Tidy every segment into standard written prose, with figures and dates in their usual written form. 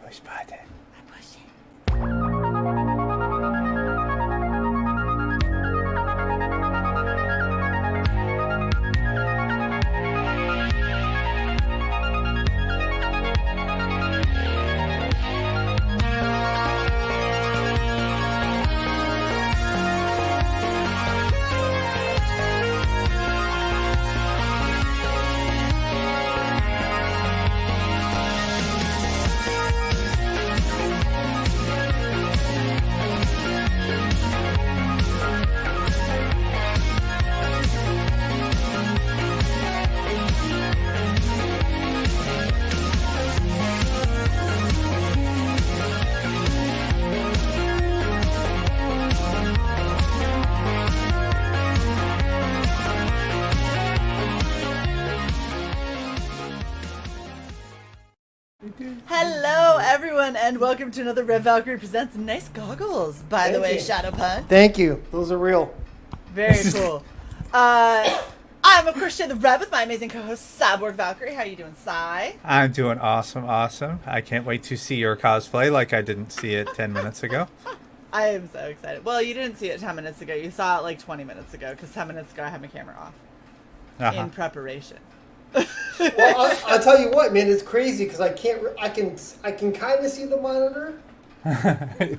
Push button. I push it. Hello, everyone, and welcome to another Valkyrie Presents Nice Goggles, by the way, ShadowPunk. Thank you. Those are real. Very cool. I'm, of course, Shae the Red with my amazing co-host, Cyborg Valkyrie. How are you doing, Cy? I'm doing awesome. I can't wait to see your cosplay like I didn't see it 10 minutes ago. I am so excited. Well, you didn't see it 10 minutes ago. You saw it like 20 minutes ago, because 10 minutes ago I had my camera off in preparation. Well, I'll tell you what, man. It's crazy because I can kind of see the monitor.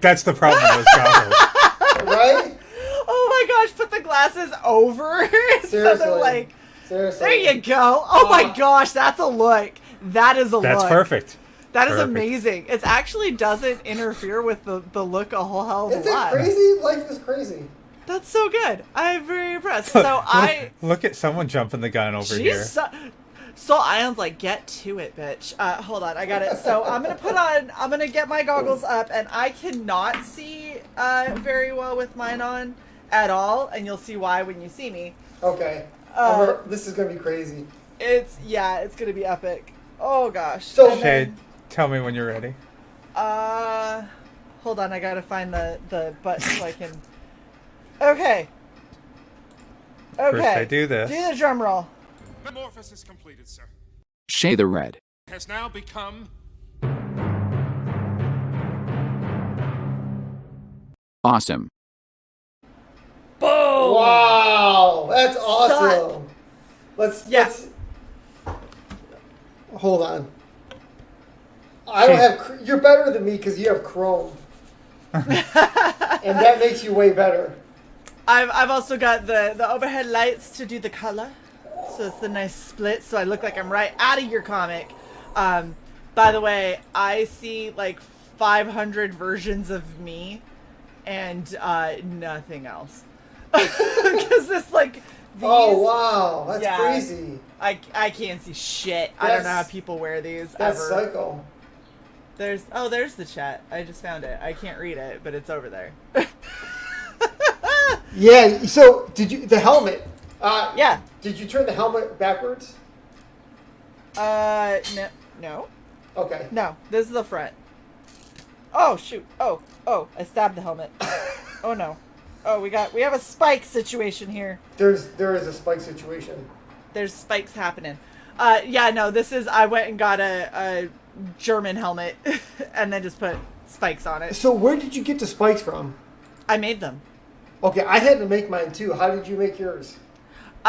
That's the problem with goggles. Right? Oh my gosh! Put the glasses over. Seriously. So like, Seriously. there you go. Oh my gosh, that's a look. That is a That's look. perfect. That is Perfect. amazing. It actually doesn't interfere with the look a whole hell of a Isn't lot. it crazy? Life is crazy. That's so good. I'm very impressed. So Look at someone jumping the gun over here. Soul Ion's like, get to it, bitch. Hold on, I got it. So I'm gonna get my goggles up, and I cannot see very well with mine on at all, and you'll see why when you see me. Okay. This is gonna be crazy. It's gonna be epic. Oh gosh. So Shae, tell me when you're ready. Hold on, I gotta find the button so I can. Okay. First I do this. Do the drum roll. Metamorphosis completed, sir. Shae the Red. Has now become Awesome. Boom! Wow, that's awesome. Let's hold on. I don't have. You're better than me because you have Chrome, and that makes you way better. I've also got the overhead lights to do the color. So it's a nice split, so I look like I'm right out of your comic. By the way, I see like 500 versions of me and nothing else. Because this like these, Oh wow, that's crazy. I can't see shit. I don't know how people wear these That's ever. psycho. There's the chat. I just found it. I can't read it, but it's over there. Yeah. So did you the helmet? Yeah. Did you turn the helmet backwards? No. Okay. No, this is the front. Oh shoot! Oh! I stabbed the helmet. Oh no! Oh, we have a spike situation here. There is a spike situation. There's spikes happening. No, this is. I went and got a German helmet, and then just put spikes on it. So where did you get the spikes from? I made them. Okay, I had to make mine too. How did you make yours?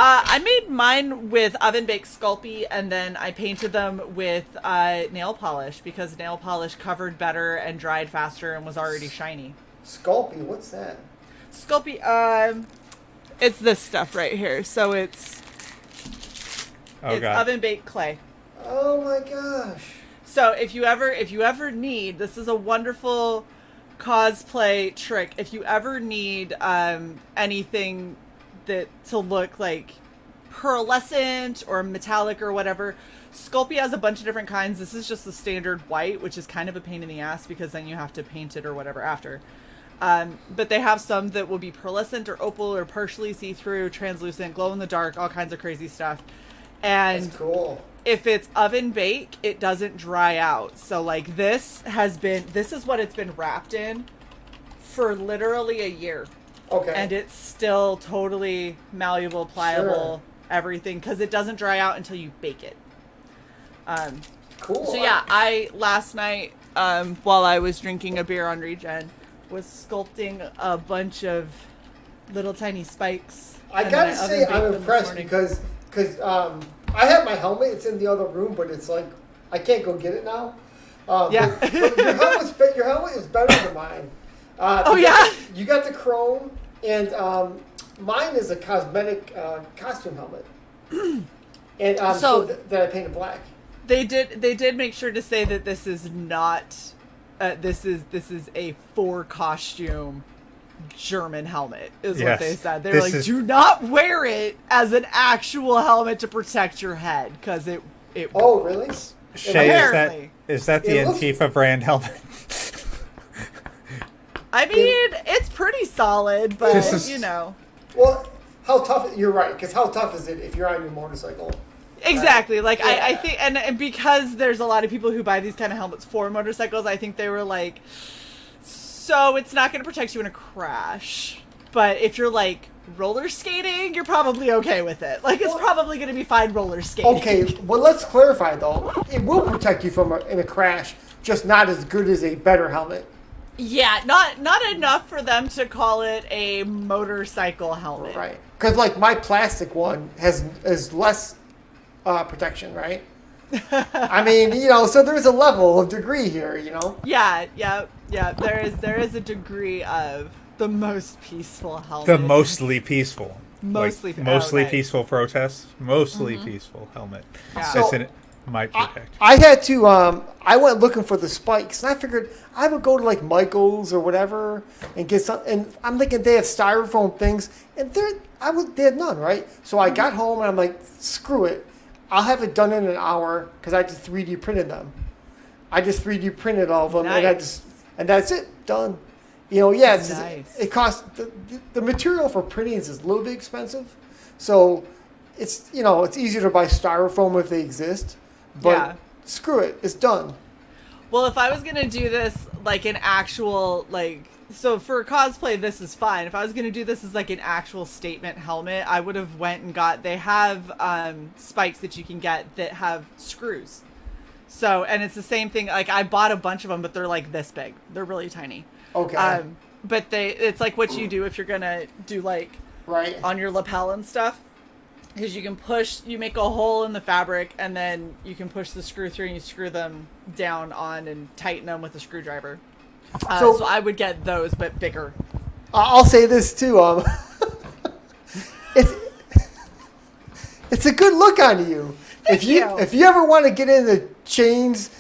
I made mine with oven-baked Sculpey, and then I painted them with nail polish because nail polish covered better and dried faster and was already shiny. Sculpey, what's that? Sculpey, it's this stuff right here. So it's oven-baked clay. Oh my gosh. So if you ever need, this is a wonderful cosplay trick. If you ever need anything to look like pearlescent or metallic or whatever, Sculpey has a bunch of different kinds. This is just the standard white, which is kind of a pain in the ass because then you have to paint it or whatever after. But they have some that will be pearlescent or opal or partially see-through, translucent, glow in the dark, all kinds of crazy stuff. And that's cool. If it's oven bake, it doesn't dry out. So like this is what it's been wrapped in for literally a year. Okay. And it's still totally malleable, pliable, everything, because it doesn't dry out until you bake it. Cool. So yeah, last night while I was drinking a beer on Regen, was sculpting a bunch of little tiny spikes. I and gotta then say, oven baked I'm them this impressed morning. because I have my helmet. It's in the other room, but it's like I can't go get it now. Yeah. But your helmet is better than mine. Oh, you yeah? got you got the chrome, and mine is a cosmetic costume helmet. And that I painted black. They did make sure to say that this is not this is a for costume German helmet is what they said. They were like, do not wear it as an actual helmet to protect your head because it Oh, really? Shae, is that the looks- Antifa brand helmet? I mean, it's pretty solid, but This is- you know. Well, how tough? You're right. Because how tough is it if you're on your motorcycle? Exactly. Like, Yeah. I think, and because there's a lot of people who buy these kind of helmets for motorcycles, I think they were like, so it's not going to protect you in a crash. But if you're like roller skating, you're probably okay with it. Like, it's probably going to be fine roller skating. Okay, well, let's clarify though. It will protect you from in a crash, just not as good as a better helmet. Yeah, not enough for them to call it a motorcycle helmet. Right. Because like my plastic one is less protection, right? I mean, so there's a level of degree here, Yeah. There is a degree of the most peaceful helmet. The mostly peaceful. Mostly- mostly right. peaceful protest. Mostly peaceful helmet. Yeah. So, So- it might protect. I had to. I went looking for the spikes, and I figured I would go to like Michael's or whatever and get some. And I'm thinking they have styrofoam things, and they had none, right? So I got home and I'm like, screw it, I'll have it done in an hour because I just 3D printed them. I just 3D printed all of them, Nice. and that's it, done. It's Nice. it costs the material for printing is a little bit expensive, so it's it's easier to buy styrofoam if they exist. But Yeah. screw it, it's done. Well, if I was gonna do this like an actual so for cosplay, this is fine. If I was gonna do this as like an actual statement helmet, I would have went and they have spikes that you can get that have screws. So, and it's the same thing. Like I bought a bunch of them, but they're like this big. They're really tiny. Okay. But it's like what you do if you're gonna do like Right. on your lapel and stuff. Because you make a hole in the fabric, and then you can push the screw through, and you screw them down on and tighten them with a screwdriver. So I would get those, but bigger. I'll say this too. It's a good look on you. Thank you. If you ever want to get into chains,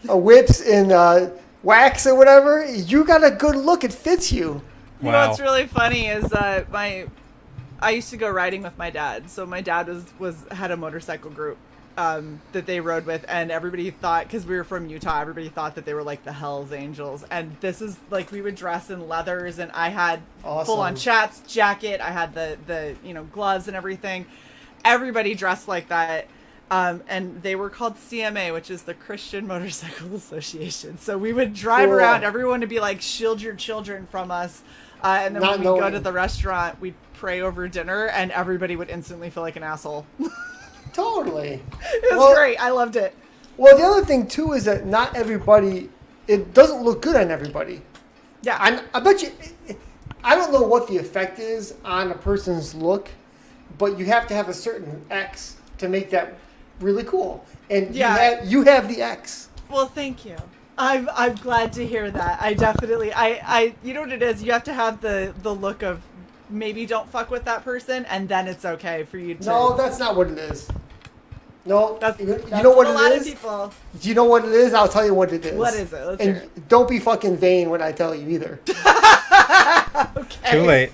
whips, and wax or whatever, you got a good look. It fits you. You know what's really funny is I used to go riding with my dad. So my dad had a motorcycle group that they rode with, and everybody thought, because we were from Utah, everybody thought that they were like the Hells Angels. And this is like, we would dress in leathers, and I had full on Chats jacket. I had the gloves and everything. Everybody dressed like that. And they were called CMA, which is the Christian Motorcycle Association. So we would drive around. Everyone would be like, shield your children from us. And then when we go to the restaurant, we'd pray over dinner, and everybody would instantly feel like an asshole. Totally. It was great. I loved it. Well, the other thing too is that not everybody. It doesn't look good on everybody. Yeah. I bet you. I don't know what the effect is on a person's look, but you have to have a certain X to make that really cool. And you have the X. Well, thank you. I'm glad to hear that. I definitely you know what it is? You have to have the look of maybe don't fuck with that person, and then it's okay for you to. No, that's not what it is. No, that's you know what a it lot is? of people. Do you know what it is? I'll tell you what it is. What is it? Let's hear it. And don't be fucking vain when I tell you either. Okay. Too late.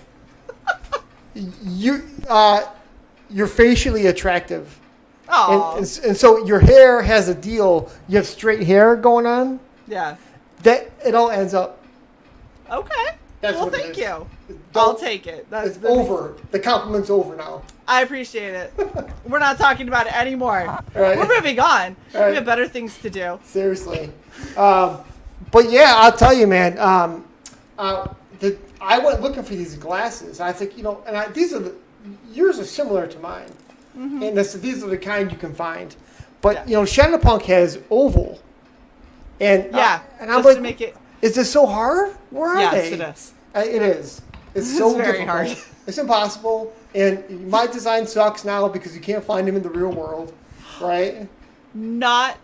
You're facially attractive. Oh. And so your hair has a deal. You have straight hair going on. Yeah. That it all ends up. Okay. That's well, what it thank is. you. Don't- I'll take it. It's over. The compliment's over now. I appreciate it. We're not talking about it anymore. Right. We're moving on. Right. We have better things to do. Seriously. But yeah, I'll tell you, man. I went looking for these glasses. I think, yours are similar to mine. Mm-hmm. And these are the kind you can find. But, ShadowPunk has oval. And and I'm just like, to make it. is this so hard? Where are they? Yes, it is. It is. It's so very difficult. hard. It's impossible. And my design sucks now because you can't find them in the real world, right? Not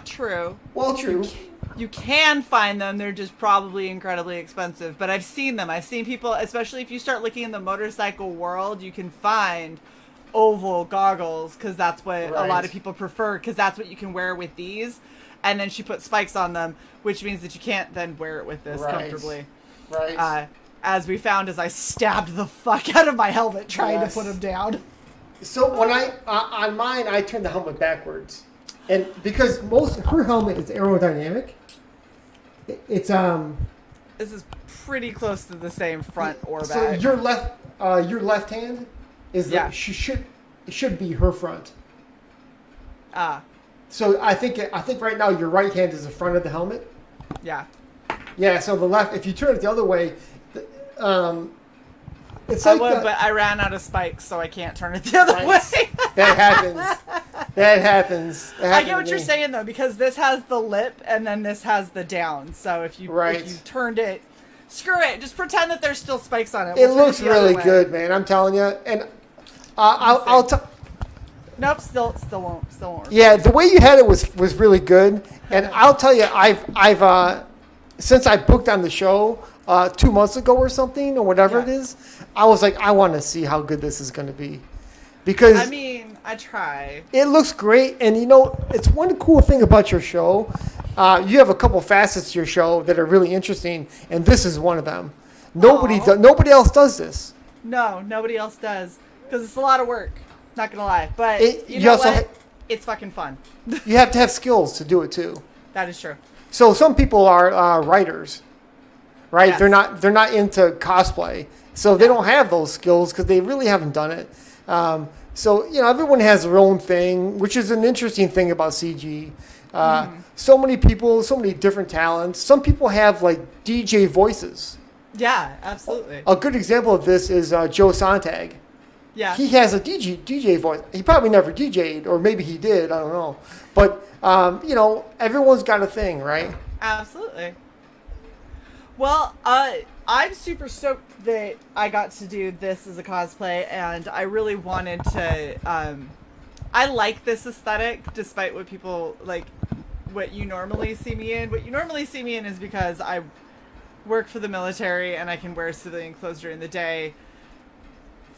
true. Well, true. You can find them. They're just probably incredibly expensive. But I've seen them. I've seen people, especially if you start looking in the motorcycle world, you can find oval goggles because that's what a lot of people prefer because that's what you can wear with these. And then she put spikes on them, which means that you can't then wear it with this comfortably. Right. As we found as I stabbed the fuck out of my helmet trying to put him down. So when on mine, I turned the helmet backwards. And because her helmet is aerodynamic, it's This is pretty close to the same front or back. So your left hand is it should be her front. So I think right now your right hand is the front of the helmet. Yeah. Yeah. So the left, if you turn it the other way, it's I like would, but I ran out of spikes, so I can't turn it the other way. That happens. I get what you're saying though, because this has the lip and then this has the down. So if you turned it, screw it. Just pretend that there's still spikes on it. It looks really good, man. I'm telling you. And I'll tell. Nope, still won't work. Yeah, the way you had it was really good, and I'll tell you, I've since I booked on the show 2 months ago or something or whatever it is, I was like, I want to see how good this is going to be, because I mean, I try. It looks great, and it's one cool thing about your show. You have a couple facets to your show that are really interesting, and this is one of them. Nobody else does this. No, nobody else does, because it's a lot of work. Not gonna lie, but it's fucking fun. You have to have skills to do it too. That is true. So some people are writers, right? Yes. They're not into cosplay, so they don't have those skills because they really haven't done it. So everyone has their own thing, which is an interesting thing about CG. So many people, so many different talents. Some people have like DJ voices. Yeah, absolutely. A good example of this is Joe Sontag. Yeah. He has a DJ voice. He probably never DJ'd, or maybe he did. I don't know. But, everyone's got a thing, right? Absolutely. Well, I'm super stoked that I got to do this as a cosplay, and I really wanted to... I like this aesthetic, despite what people, what you normally see me in. What you normally see me in is because I work for the military, and I can wear civilian clothes during the day.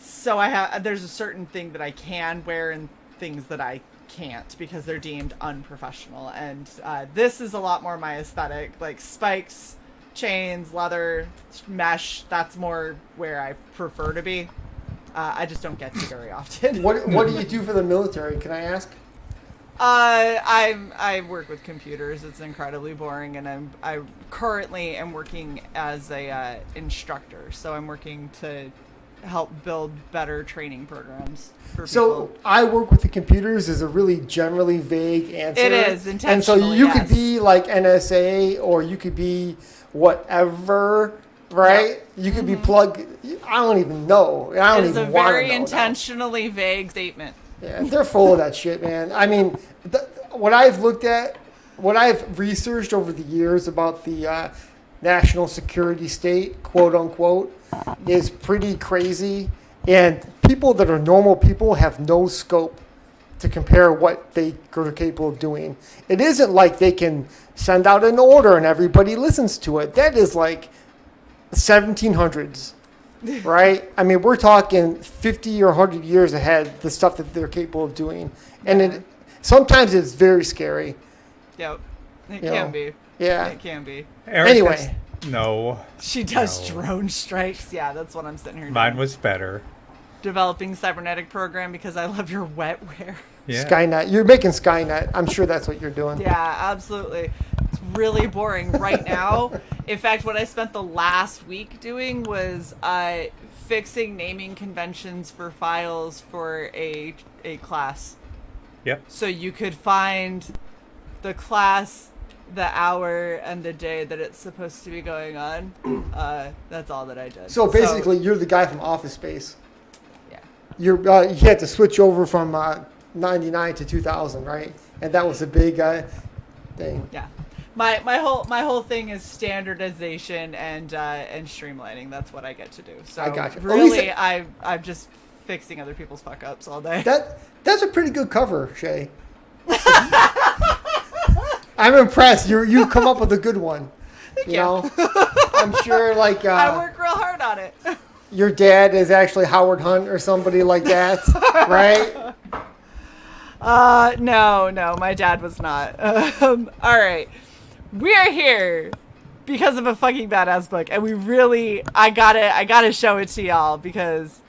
So there's a certain thing that I can wear and things that I can't because they're deemed unprofessional. And this is a lot more my aesthetic, like spikes, chains, leather, mesh. That's more where I prefer to be. I just don't get to very often. What do you do for the military? Can I ask? I work with computers. It's incredibly boring, and I currently am working as a instructor. So I'm working to help build better training programs for people. So I work with the computers is a really generally vague answer. It is intentional. And so you could be like NSA, or you could be whatever, right? Yep. You could be plugged. I don't even know. I don't even want to know. It's a very intentionally vague statement. Yeah, they're full of that shit, man. I mean, what I've looked at, what I've researched over the years about the national security state, quote unquote, is pretty crazy. And people that are normal people have no scope to compare what they are capable of doing. It isn't like they can send out an order and everybody listens to it. That is like 1700s, right? I mean, we're talking 50 or 100 years ahead, the stuff that they're capable of doing. And sometimes it's very scary. Yep. It can be. Yeah. It can be. Anyway. No. She does drone strikes. Yeah, that's what I'm sitting here doing. Mine was better. Developing cybernetic program because I love your wetware. Yeah. Skynet. You're making Skynet. I'm sure that's what you're doing. Yeah, absolutely. It's really boring right now. In fact, what I spent the last week doing was fixing naming conventions for files for a class. Yep. So you could find the class, the hour, and the day that it's supposed to be going on. That's all that I did. So basically, you're the guy from Office Space. Yeah. You had to switch over from 99 to 2000, right? And that was a big thing. Yeah. My whole thing is standardization and streamlining. That's what I get to do. So I got you. really, I'm just fixing other people's fuck ups all day. That's a pretty good cover, Shae. I'm impressed. You come up with a good one. You know, I'm sure like I work real hard on it. Your dad is actually Howard Hunt or somebody like that, right? No, my dad was not. All right. We're here because of a fucking badass book, and I gotta show it to y'all because,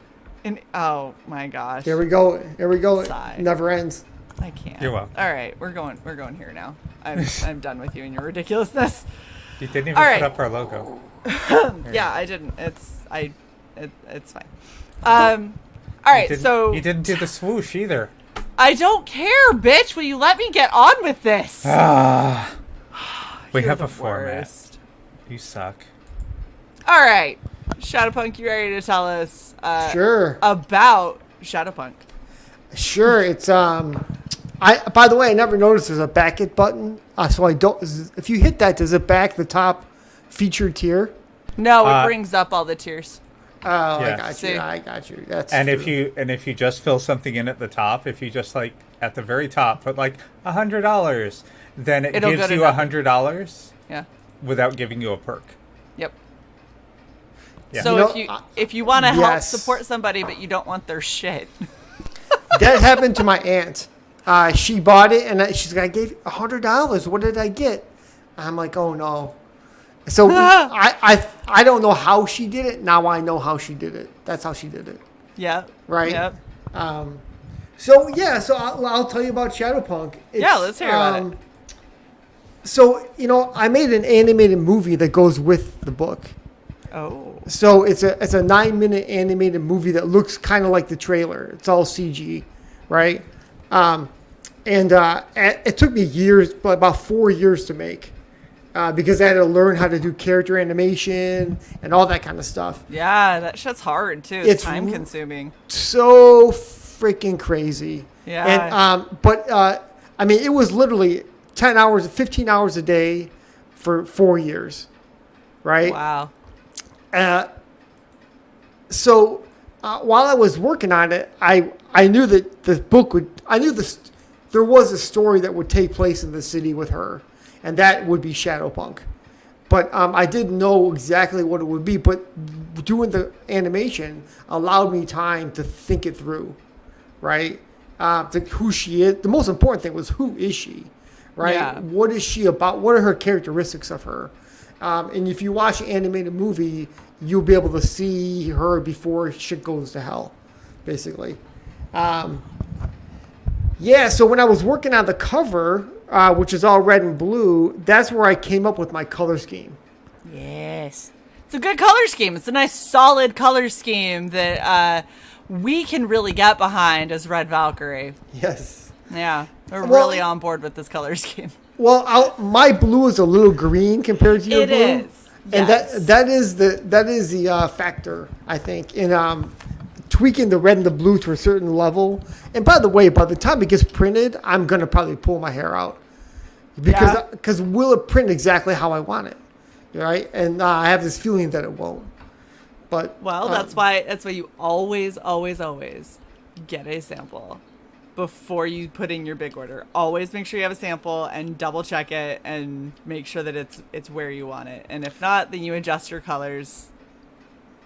oh my gosh. Here we go. Sigh. It never ends. I can't. You're welcome. All right, we're going here now. I'm done with you and your ridiculousness. You didn't even All right. put up our logo. Yeah, I didn't. It's fine. All right, so you didn't do the swoosh either. I don't care, bitch. Will you let me get on with this? We You're have the a format. worst. You suck. All right, ShadowPunk, you ready to tell us Sure. about ShadowPunk? Sure. It's by the way, I never noticed there's a back it button. So I don't. If you hit that, does it back the top featured tier? No, it brings up all the tiers. Oh, Yeah. I got you. That's And true. if you just fill something in at the top, if you just like at the very top put like $100, then It'll gives go to you nothing. $100 Yeah. without giving you a perk. Yep. Yeah. So if you want to help yes. support somebody but you don't want their shit. That happened to my aunt. She bought it and she's like, I gave $100. What did I get? I'm like, oh no. So I don't know how she did it. Now I know how she did it. That's how she did it. Yeah. Right. Yep. So I'll tell you about ShadowPunk. Yeah, let's hear about it. So I made an animated movie that goes with the book. Oh. So it's a 9-minute animated movie that looks kind of like the trailer. It's all CG, right? And it took me years, about 4 years to make, because I had to learn how to do character animation and all that kind of stuff. Yeah, that shit's hard too. It's time consuming. So freaking crazy. Yeah. And I mean, it was literally 10 hours, 15 hours a day for 4 years, right? Wow. So while I was working on it, I knew that the book there was a story that would take place in the city with her, and that would be ShadowPunk. But I didn't know exactly what it would be, but doing the animation allowed me time to think it through, right? Who she is. The most important thing was, who is she, right? Yeah. What is she about? What are her characteristics of her? And if you watch an animated movie, you'll be able to see her before shit goes to hell, basically. Yeah, so when I was working on the cover, which is all red and blue, that's where I came up with my color scheme. Yes. It's a good color scheme. It's a nice solid color scheme that we can really get behind as Red Valkyrie. Yes. Yeah. We're Well, really on board with this color scheme. Well, my blue is a little green compared to your It blue. is. And Yes. that is the factor, I think, in tweaking the red and the blue to a certain level. And by the way, by the time it gets printed, I'm gonna probably pull my hair out because will it print exactly how I want it, right? And I have this feeling that it won't. But Well, that's why you always get a sample before you put in your big order. Always make sure you have a sample and double check it and make sure that it's where you want it. And if not, then you adjust your colors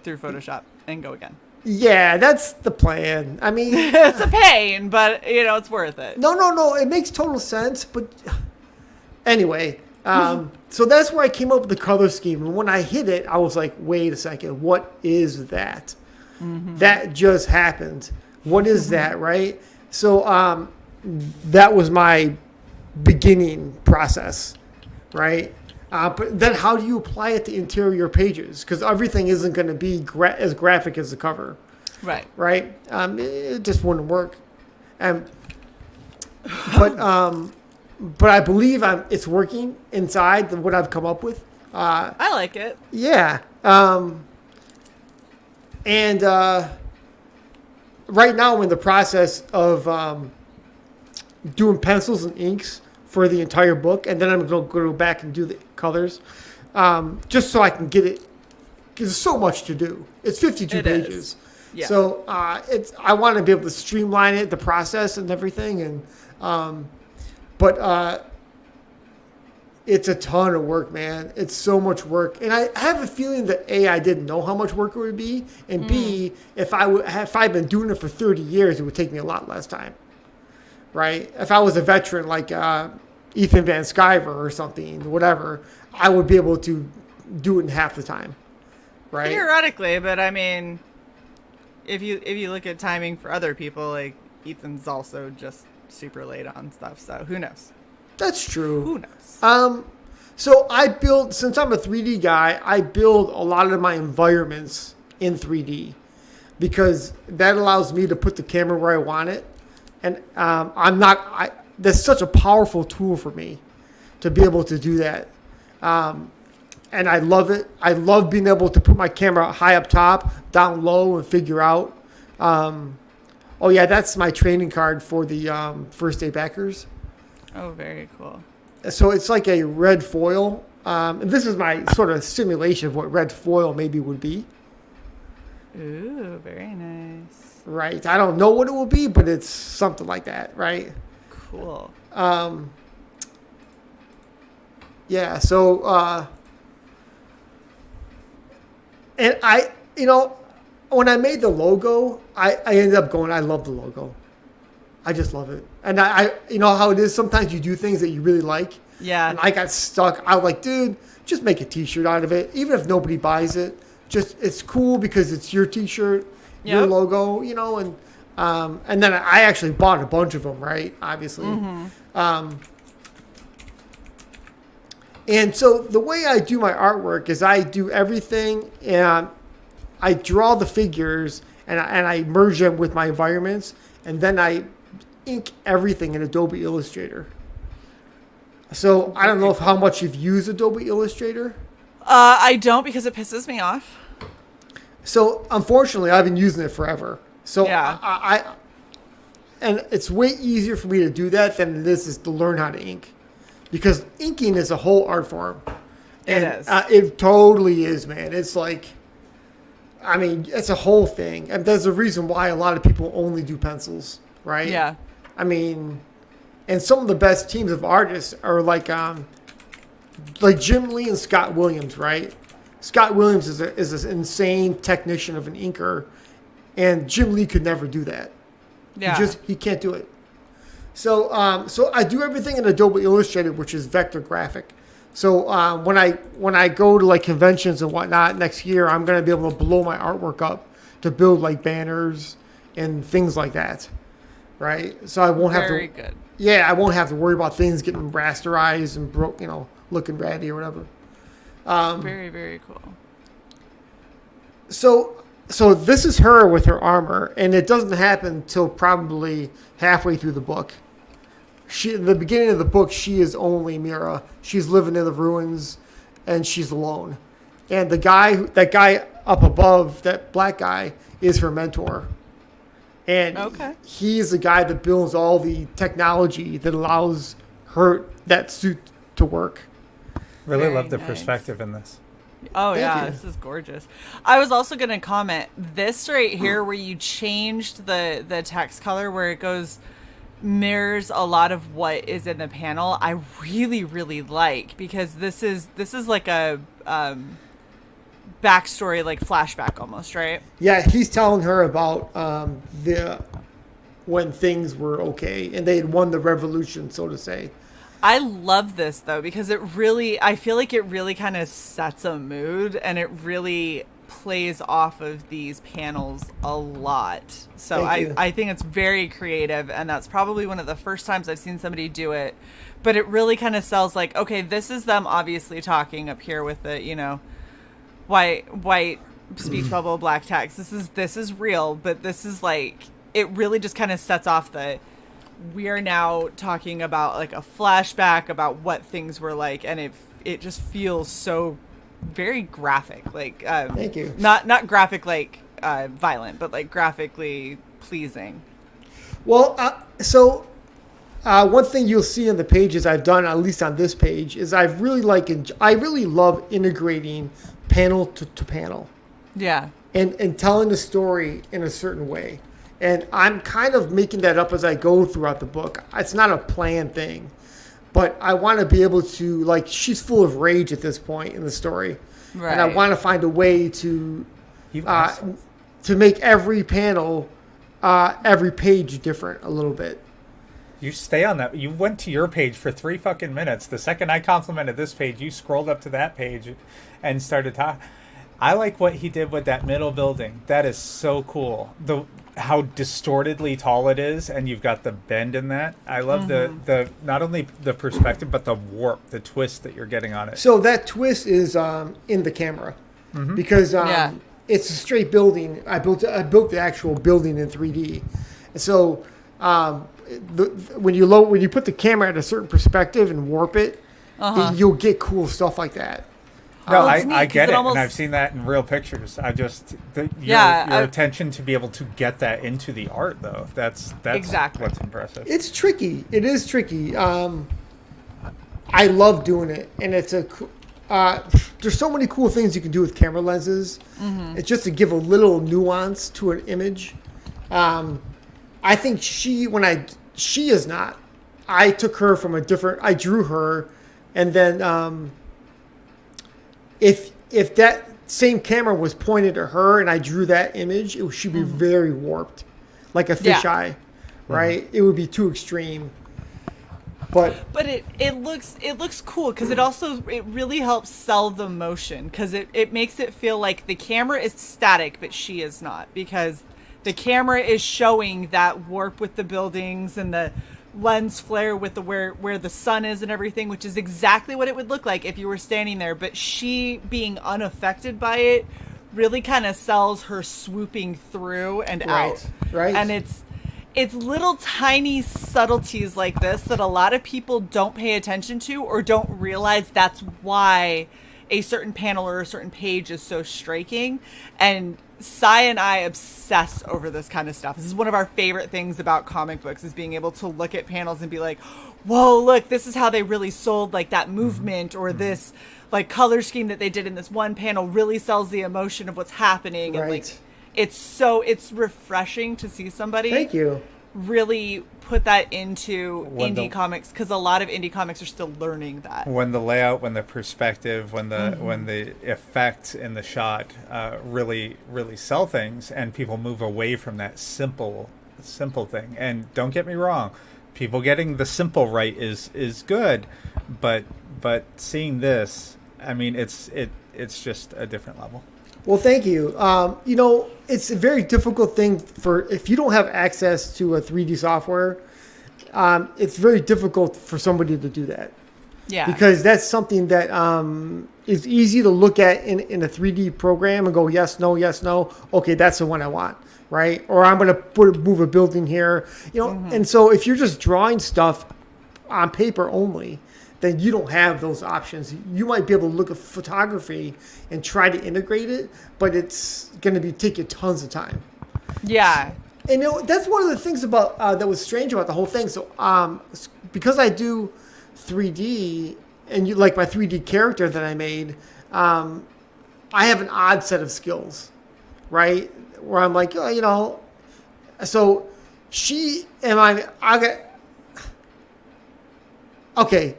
through Photoshop and go again. Yeah, that's the plan. I mean, It's a pain, but it's worth it. no, it makes total sense. But anyway, so that's where I came up with the color scheme. And when I hit it, I was like, wait a second, what is that? Mm-hmm. That just happened. What is that, right? So that was my beginning process, right? But then how do you apply it to interior pages? Because everything isn't going to be as graphic as the cover. Right. Right? It just wouldn't work. But I believe it's working inside what I've come up with. I like it. Yeah. And right now I'm in the process of doing pencils and inks for the entire book, and then I'm going to go back and do the colors, just so I can get it. Because there's so much to do. It's 52 pages. Yeah. So I want to be able to streamline it, the process and everything, and but it's a ton of work, man. It's so much work, and I have a feeling that A, I didn't know how much work it would be, and B, if I'd been doing it for 30 years, it would take me a lot less time, right? If I was a veteran like Ethan Van Sciver or something, whatever, I would be able to do it in half the time, right? Theoretically, but I mean, if you look at timing for other people, like Ethan's also just super late on stuff, so who knows? That's true. Who knows? So I build, since I'm a 3D guy, I build a lot of my environments in 3D because that allows me to put the camera where I want it. And that's such a powerful tool for me to be able to do that. And I love it. I love being able to put my camera high up top, down low, and figure out. Oh yeah, that's my training card for the first day backers. Oh, very cool. So it's like a red foil. And this is my sort of simulation of what red foil maybe would be. Ooh, very nice. Right. I don't know what it will be, but it's something like that, right? Cool. Yeah, so and when I made the logo, I ended up going, I love the logo. I just love it. And I you know how it is, sometimes you do things that you really like. Yeah. And I got stuck. I was like, dude, just make a t-shirt out of it. Even if nobody buys it, just it's cool because it's your t-shirt, your logo, and then I actually bought a bunch of them, right? Obviously. And so the way I do my artwork is I do everything, and I draw the figures, and I merge them with my environments, and then I ink everything in Adobe Illustrator. So I don't know how much you've used Adobe Illustrator. I don't, because it pisses me off. So unfortunately, I've been using it forever. So yeah. And it's way easier for me to do that than it is to learn how to ink. Because inking is a whole art form. And it is. It totally is, man. It's like, I mean, it's a whole thing. And there's a reason why a lot of people only do pencils, right? Yeah. I mean, and some of the best teams of artists are like Jim Lee and Scott Williams, right? Scott Williams is an insane technician of an inker, and Jim Lee could never do that. Yeah. He can't do it. So I do everything in Adobe Illustrator, which is vector graphic. So when I go to like conventions and whatnot next year, I'm going to be able to blow my artwork up to build like banners and things like that, right? So I won't have to. Very good. Yeah, I won't have to worry about things getting rasterized and broke, looking ratty or whatever. Very, very cool. So this is her with her armor, and it doesn't happen until probably halfway through the book. In the beginning of the book, she is only Mira. She's living in the ruins, and she's alone. And that guy up above, that black guy, is her mentor. And he's the guy that builds all the technology that allows that suit to work. Really Very love the nice. perspective in this. Oh, Thank yeah, you. this is gorgeous. I was also going to comment, this right here where you changed the text color where it goes mirrors a lot of what is in the panel. I really, really like, because this is like a backstory, like flashback almost, right? Yeah, he's telling her about when things were okay and they had won the revolution, so to say. I love this though, because I feel like it really kind of sets a mood, and it really plays off of these panels a lot. So I think it's very creative, and that's probably one of the first times I've seen somebody do it. But it really kind of sells like, okay, this is them obviously talking up here with the, white speech bubble, black text. This is real, but this is like, it really just kind of sets off we are now talking about like a flashback about what things were like, and it just feels so very graphic, like Thank you. Not graphic like violent, but like graphically pleasing. Well, so One thing you'll see in the pages I've done, at least on this page, is I really love integrating panel to panel. Yeah. And telling the story in a certain way. And I'm kind of making that up as I go throughout the book. It's not a planned thing. But I want to be able to, like, she's full of rage at this point in the story. Right. And I want to find a way to make every panel, every page different a little bit. You stay on that. You went to your page for 3 fucking minutes. The second I complimented this page, you scrolled up to that page and started talking. I like what he did with that middle building. That is so cool. How distortedly tall it is, and you've got the bend in that. I love the not only the perspective, but the warp, the twist that you're getting on it. So that twist is in the camera. Because it's a straight building. I built the actual building in 3D. And so when you put the camera at a certain perspective and warp it, you'll get cool stuff like that. No, I get it, and I've seen that in real pictures. I just your attention to be able to get that into the art, though. That's exactly what's impressive. It's tricky. It is tricky. I love doing it, and it's there's so many cool things you can do with camera lenses. It's just to give a little nuance to an image. I think she is not. I took her from I drew her, and then if that same camera was pointed at her and I drew that image, it should be very warped, like a fisheye, right? It would be too extreme. But it looks cool because it really helps sell the motion, because it makes it feel like the camera is static but she is not, because the camera is showing that warp with the buildings and the lens flare with the where the sun is and everything, which is exactly what it would look like if you were standing there. But she being unaffected by it really kind of sells her swooping through and out. Right. And it's little tiny subtleties like this that a lot of people don't pay attention to or don't realize that's why a certain panel or a certain page is so striking. And Sai and I obsess over this kind of stuff. This is one of our favorite things about comic books, is being able to look at panels and be like, whoa, look, this is how they really sold like that movement, or this like color scheme that they did in this one panel really sells the emotion of what's happening. Right. And like, it's refreshing to see somebody thank you really put that into indie comics, because a lot of indie comics are still learning that. When the layout, when the perspective, when the effect in the shot really sell things, and people move away from that simple thing. And don't get me wrong, people getting the simple right is good, but seeing this, I mean, it's just a different level. Well, thank you. It's a very difficult thing if you don't have access to a 3D software, it's very difficult for somebody to do that. Yeah. Because that's something that is easy to look at in a 3D program and go, yes, no, okay, that's the one I want, right? Or I'm going to move a building here, And so if you're just drawing stuff on paper only, then you don't have those options. You might be able to look at photography and try to integrate it, but it's going to take you tons of time. Yeah. And that's one of the things about that was strange about the whole thing. So because I do 3D, and you like my 3D character that I made, I have an odd set of skills, right? Where I'm like, so she and I got okay.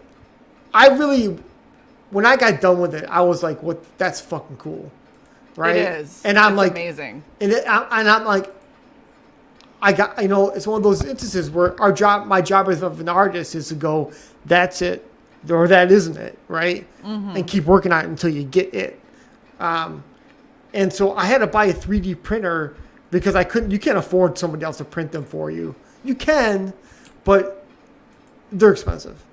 When I got done with it, I was like, "What? That's fucking cool, right?" It is, and I'm like, amazing. And I'm like, it's one of those instances where my job as an artist is to go, "That's it," or "That isn't it," right? And keep working on it until you get it. And so I had to buy a 3D printer because you can't afford somebody else to print them for you. You can, but they're expensive.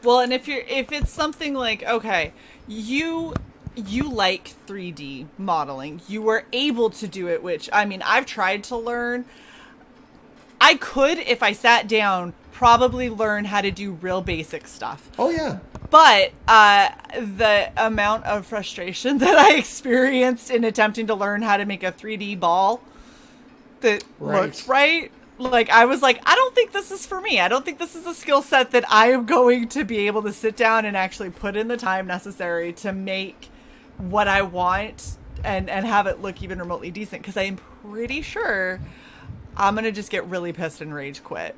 Well, and if it's something like, okay, you like 3D modeling, you were able to do it, which, I mean, I've tried to learn. I could, if I sat down, probably learn how to do real basic stuff. Oh, yeah. But the amount of frustration that I experienced in attempting to learn how to make a 3D ball that looked right, Like, I was like, I don't think this is for me. I don't think this is a skill set that I am going to be able to sit down and actually put in the time necessary to make what I want and have it look even remotely decent. Because I am pretty sure I'm going to just get really pissed and rage quit.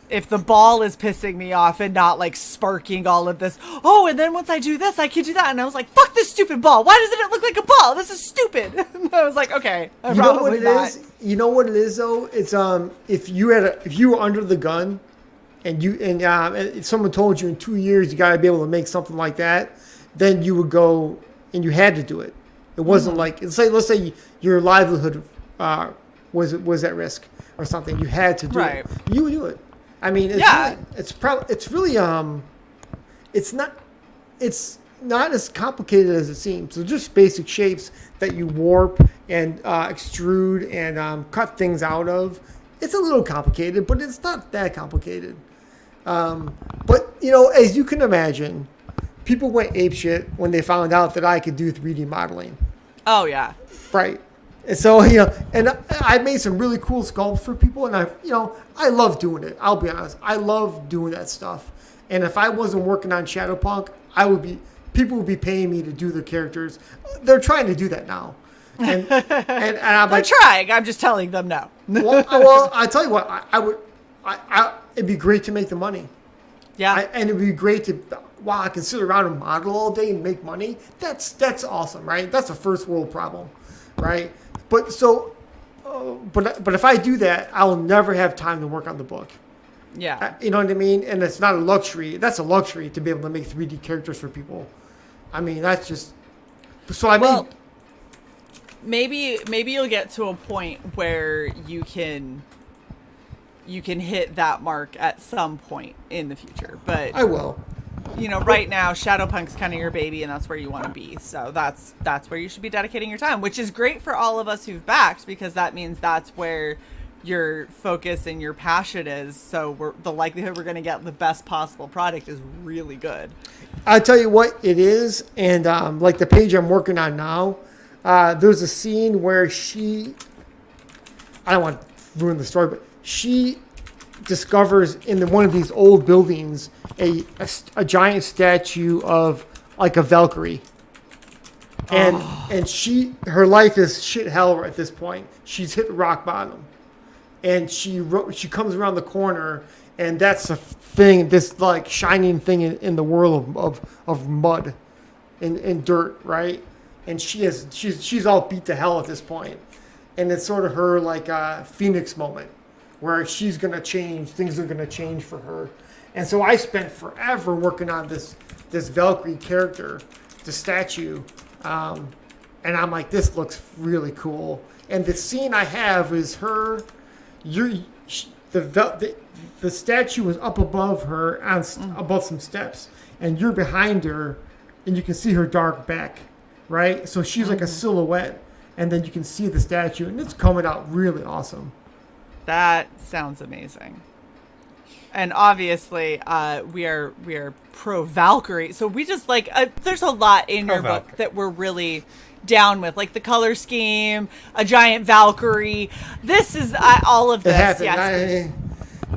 If the ball is pissing me off and not like sparking all of this, oh, and then once I do this, I can do that. And I was like, fuck this stupid ball. Why doesn't it look like a ball? This is stupid. I was like, okay, you know what it is? You know what it is though? It's if you were under the gun and someone told you in 2 years you got to be able to make something like that, then you would go and you had to do it. It wasn't like, let's say your livelihood was at risk or something. You had to do it. You would do it. I mean, it's really it's not as complicated as it seems. So just basic shapes that you warp and extrude and cut things out of. It's a little complicated, but it's not that complicated. But as you can imagine, people went apeshit when they found out that I could do 3D modeling. Oh yeah, right. And so, and I made some really cool sculpts for people, and I love doing it. I'll be honest. I love doing that stuff. And if I wasn't working on ShadowPunk, people would be paying me to do their characters. They're trying to do that now. And I'm like, they're trying. I'm just telling them no. well, I tell you what, it'd be great to make the money. Yeah. And it'd be great to, I can sit around and model all day and make money. That's awesome, right? That's a first world problem, right? But if I do that, I'll never have time to work on the book. Yeah. You know what I mean? And it's not a luxury. That's a luxury to be able to make 3D characters for people. I mean, that's just... So maybe you'll get to a point where you can hit that mark at some point in the future. But I will. Right now, ShadowPunk's kind of your baby, and that's where you want to be. So that's where you should be dedicating your time, which is great for all of us who've backed, because that means that's where your focus and your passion is. So the likelihood we're going to get the best possible product is really good. I'll tell you what it is, and like the page I'm working on now, there's a scene where I don't want to ruin the story, but she discovers in one of these old buildings a giant statue of like a Valkyrie, and her life is shit hell at this point. She's hit rock bottom, and she comes around the corner, and that's a thing, this like shining thing in the world of mud and dirt, right? And she's all beat to hell at this point, and it's sort of her like Phoenix moment, where she's going to change, things are going to change for her. And so I spent forever working on this Valkyrie character, the statue, and I'm like, this looks really cool. And the scene I have is her, the statue is up above her, above some steps, and you're behind her, and you can see her dark back, right? So she's like a silhouette, and then you can see the statue, and it's coming out really awesome. That sounds amazing. And obviously, we are pro Valkyrie, so we just like there's a lot in your book that we're really down with, like the color scheme, a giant Valkyrie. This is all of this. Yes.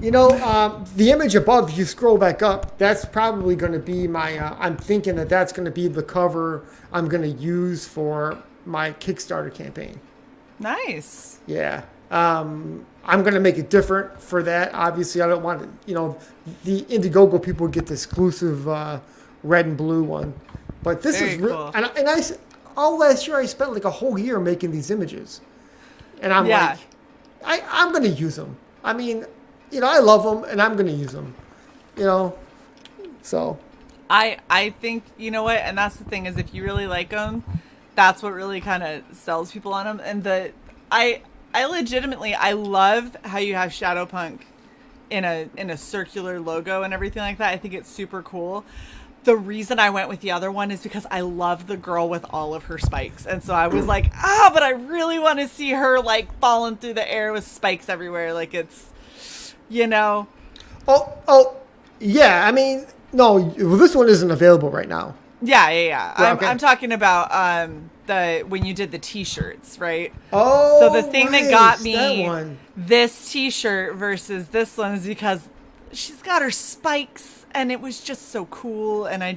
The image above, if you scroll back up, that's probably going to be my. I'm thinking that's going to be the cover I'm going to use for my Kickstarter campaign. Nice. Yeah. I'm going to make it different for that. Obviously, I don't want to, the Indiegogo people get the exclusive red and blue one. But this is cool. All last year I spent like a whole year making these images. And I'm like, I'm going to use them. I mean, I love them and I'm going to use them, so. I think, you know what? And that's the thing, is if you really like them, that's what really kind of sells people on them. And I legitimately, I love how you have ShadowPunk in a circular logo and everything like that. I think it's super cool. The reason I went with the other one is because I love the girl with all of her spikes. And so I was like, but I really want to see her like falling through the air with spikes everywhere. Like it's, Oh, yeah. I mean, no, this one isn't available right now. Yeah. Okay. I'm talking about when you did the t-shirts, right? Oh, so the thing that got me that one. this t-shirt versus this one is because she's got her spikes, and it was just so cool, and I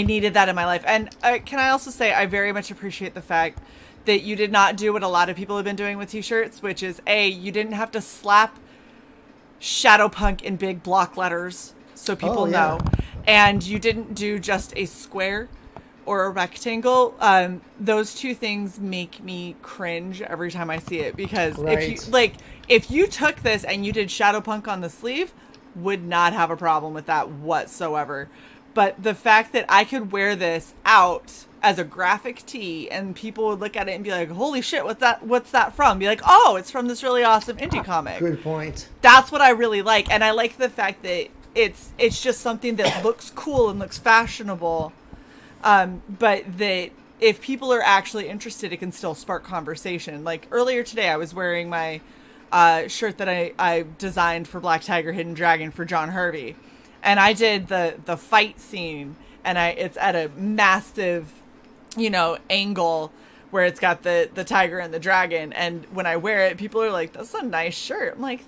needed that in my life. And can I also say I very much appreciate the fact that you did not do what a lot of people have been doing with t-shirts, which is you didn't have to slap ShadowPunk in big block letters so people know, and you didn't do just a square or a rectangle. Those two things make me cringe every time I see it, because if you took this and you did ShadowPunk on the sleeve, would not have a problem with that whatsoever. But the fact that I could wear this out as a graphic tee and people would look at it and be like, holy shit, what's that from? Be like, oh, it's from this really awesome indie comic. Good point. That's what I really like. And I like the fact that it's just something that looks cool and looks fashionable. But that if people are actually interested, it can still spark conversation. Like earlier today, I was wearing my shirt that I designed for Black Tiger Hidden Dragon for John Harvey. And I did the fight scene, and it's at a massive, angle where it's got the tiger and the dragon. And when I wear it, people are like, that's a nice shirt. I'm like,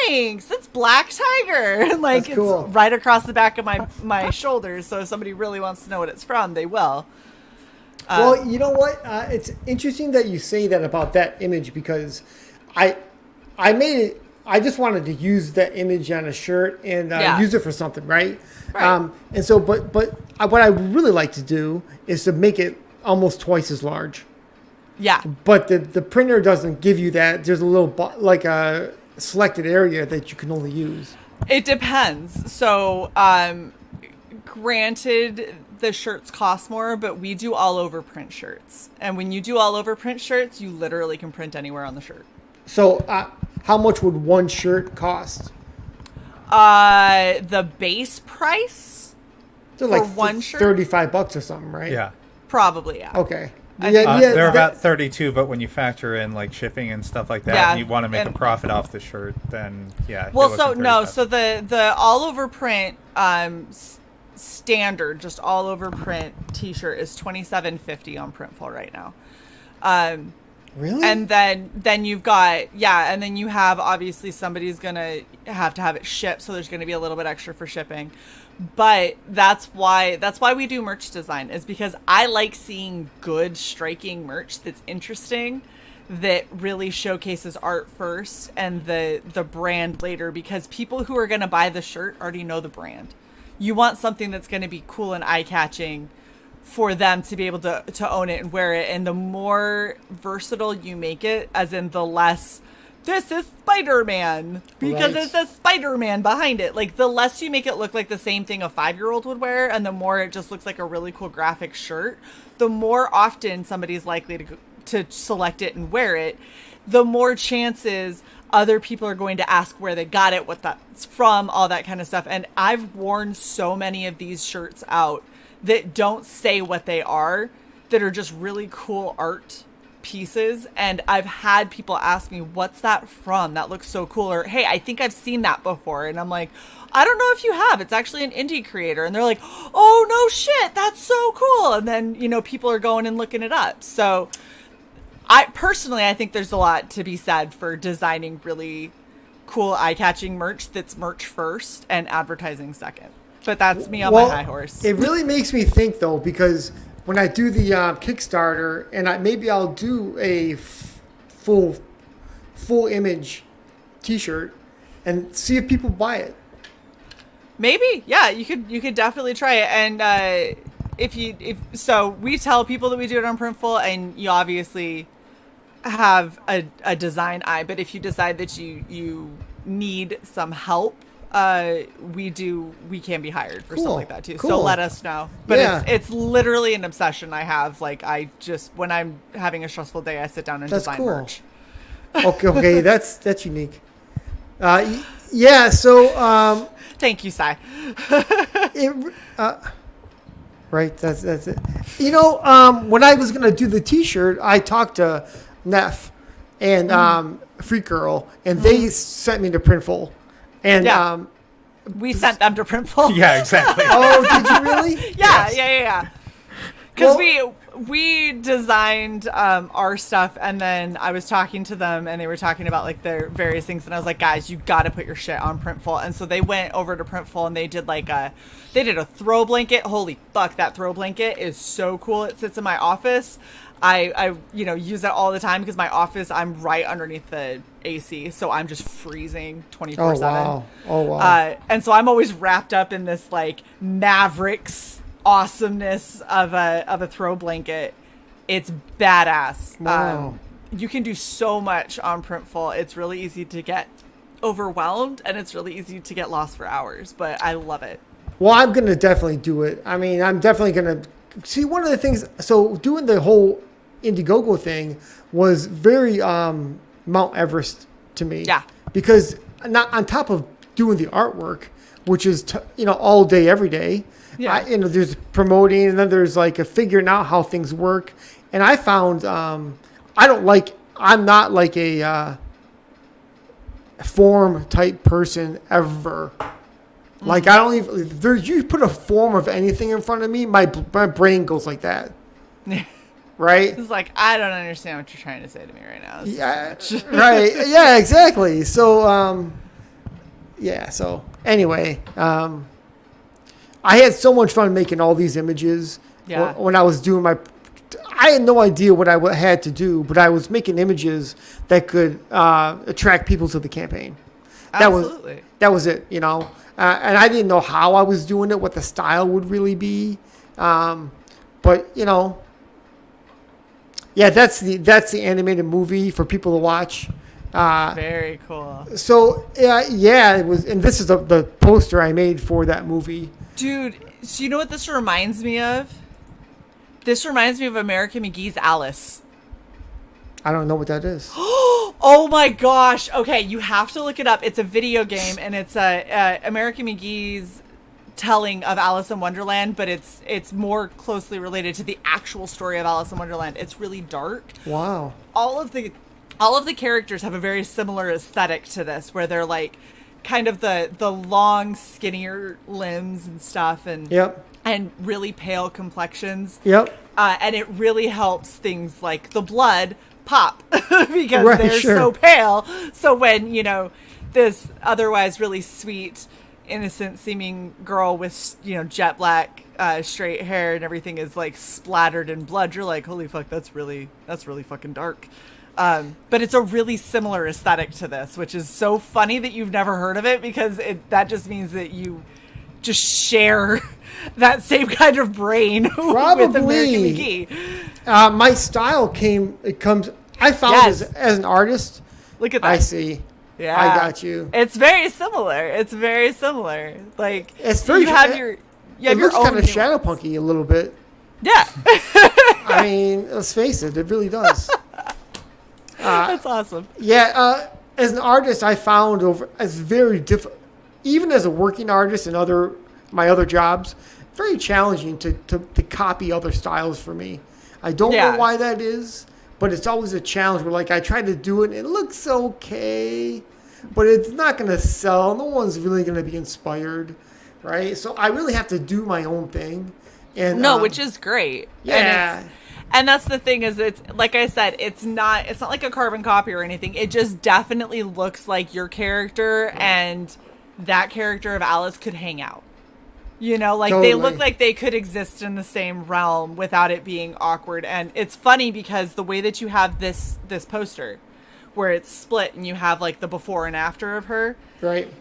thanks, it's Black Tiger. And like, that's cool. It's right across the back of my shoulders. So if somebody really wants to know what it's from, they will. Well, you know what? It's interesting that you say that about that image, because I made it. I just wanted to use that image on a shirt and use it for something, right? And so, but what I really like to do is to make it almost twice as large. Yeah. But the printer doesn't give you that. There's a little like a selected area that you can only use. It depends. So, granted, the shirts cost more, but we do all over print shirts. And when you do all over print shirts, you literally can print anywhere on the shirt. So, how much would one shirt cost? The base price so for like one shirt, $35 or something, right? Yeah. Probably, yeah. Okay. They're about 32, but when you factor in like shipping and stuff like that, and you want to make a profit off the shirt, then Well, so the all over print standard, just all over print T-shirt is $27.50 on Printful right now. Really? And then you've got and then you have, obviously somebody's gonna have to have it shipped, so there's gonna be a little bit extra for shipping. But that's why we do merch design, is because I like seeing good, striking merch that's interesting, that really showcases art first and the brand later, because people who are gonna buy the shirt already know the brand. You want something that's gonna be cool and eye-catching for them to be able to own it and wear it. And the more versatile you make it, as in the less, this is Spider-Man, because it's a Spider-Man behind it. Like, the less you make it look like the same thing a 5-year-old would wear, and the more it just looks like a really cool graphic shirt, the more often somebody's likely to select it and wear it, the more chances other people are going to ask where they got it, what that's from, all that kind of stuff. And I've worn so many of these shirts out that don't say what they are, that are just really cool art pieces. And I've had people ask me, what's that from? That looks so cool. Or, hey, I think I've seen that before. And I'm like, I don't know if you have. It's actually an indie creator. And they're like, oh, no shit, that's so cool. And then, people are going and looking it up. So I think there's a lot to be said for designing really cool, eye-catching merch that's merch first and advertising second. But that's me on my high horse. It really makes me think, though, because when I do the Kickstarter, and maybe I'll do a full image T-shirt and see if people buy it. Maybe, yeah, you could definitely try it. And so we tell people that we do it on Printful, and you obviously have a design eye. But if you decide that you need some help, we can be hired for stuff like that too. Cool. So let us know. But it's literally an obsession I have. Like, when I'm having a stressful day, I sit down and design merch. Okay, that's unique. So thank you, Sai. Right, that's it. When I was gonna do the T-shirt, I talked to Neff and Freak Girl, and they sent me to Printful. And we sent them to Printful. Yeah, exactly. Oh, did you really? Yeah. Because we designed our stuff, and then I was talking to them, and they were talking about like their various things, and I was like, guys, you got to put your shit on Printful. And so they went over to Printful, and they did a throw blanket. Holy fuck, that throw blanket is so cool. It sits in my office. I use it all the time because my office, I'm right underneath the AC, so I'm just freezing 24/7. Oh wow. And so I'm always wrapped up in this like Mavericks awesomeness of a throw blanket. It's badass. Wow. You can do so much on Printful. It's really easy to get overwhelmed, and it's really easy to get lost for hours, but I love it. Well, I'm going to definitely do it. I mean, I'm definitely going to see one of the things. So doing the whole Indiegogo thing was very Mount Everest to me. Yeah. Because not on top of doing the artwork, which is all day, every day. Yeah. There's promoting, and then there's like a figuring out how things work. And I found I'm not like a form type person ever. Like I don't even. You put a form of anything in front of me, my brain goes like that. Right? It's like, I don't understand what you're trying to say to me right now. Yeah, right. Yeah, exactly. So, So anyway, I had so much fun making all these images. Yeah. When I was doing I had no idea what I had to do, but I was making images that could attract people to the campaign. Absolutely. That was it, and I didn't know how I was doing it, what the style would really be. But yeah, that's the animated movie for people to watch. Very cool. So yeah, it was, and this is the poster I made for that movie. Dude, so you know what this reminds me of? This reminds me of American McGee's Alice. I don't know what that is. Oh my gosh. Okay, you have to look it up. It's a video game, and it's American McGee's telling of Alice in Wonderland, but it's more closely related to the actual story of Alice in Wonderland. It's really dark. Wow. All of the characters have a very similar aesthetic to this, where they're like kind of the long, skinnier limbs and stuff, and Yep. and really pale complexions. Yep. And it really helps things like the blood pop because Right, they're sure. so pale. So when, this otherwise really sweet, innocent seeming girl with, jet black, straight hair and everything is like splattered in blood, you're like, holy fuck, that's really fucking dark. But it's a really similar aesthetic to this, which is so funny that you've never heard of it, because that just means that you just share that same kind of brain with American McGee. My style I found Yes. as an artist. Look at that. I see. Yeah. I got you. It's very similar. Like, It's very. you have your it looks own kind of nuance. Shadowpunky a little bit. Yeah. I mean, let's face it, it really does. That's awesome. Yeah, as an artist, I found it's very difficult, even as a working artist and my other jobs, very challenging to copy other styles for me. I don't know why that is, but it's always a challenge where like I try to do it and it looks okay, but it's not going to sell. No one's really going to be inspired, right? So I really have to do my own thing. And which is great. Yeah. And that's the thing, is it's like I said, it's not like a carbon copy or anything. It just definitely looks like your character and that character of Alice could hang out. Totally. They look like they could exist in the same realm without it being awkward. And it's funny because the way that you have this poster where it's split and you have like the before and after of her. Right.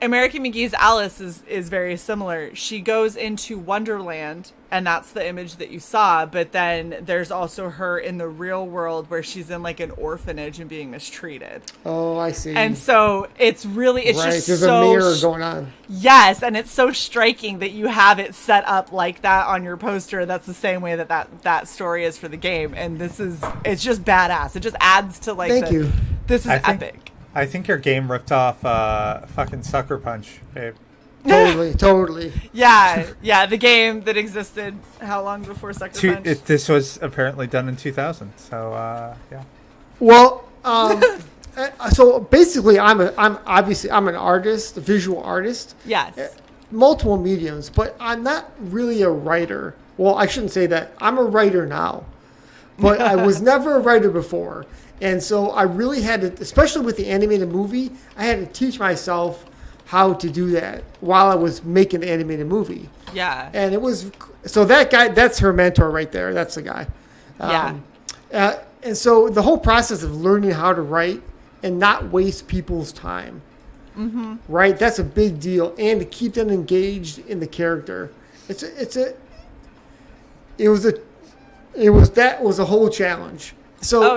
American McGee's Alice is very similar. She goes into Wonderland, and that's the image that you saw. But then there's also her in the real world where she's in like an orphanage and being mistreated. Oh, I see. And so it's right. just There's so a mirror going on. Yes, and it's so striking that you have it set up like that on your poster. That's the same way that story is for the game, and it's just badass. It just adds to like. Thank you. This is epic. I think your game ripped off fucking Sucker Punch, babe. Totally. Yeah, the game that existed how long before Sucker Punch? This was apparently done in 2000, so yeah. Well, so basically, I'm an artist, a visual artist. Yes. multiple mediums, but I'm not really a writer. Well, I shouldn't say that. I'm a writer now, but I was never a writer before. And so I really had to, especially with the animated movie, I had to teach myself how to do that while I was making the animated movie. Yeah. And it was, so that guy, that's her mentor right there. That's the guy. And so the whole process of learning how to write and not waste people's time, right? That's a big deal. And to keep them engaged in the character. That was a whole challenge. So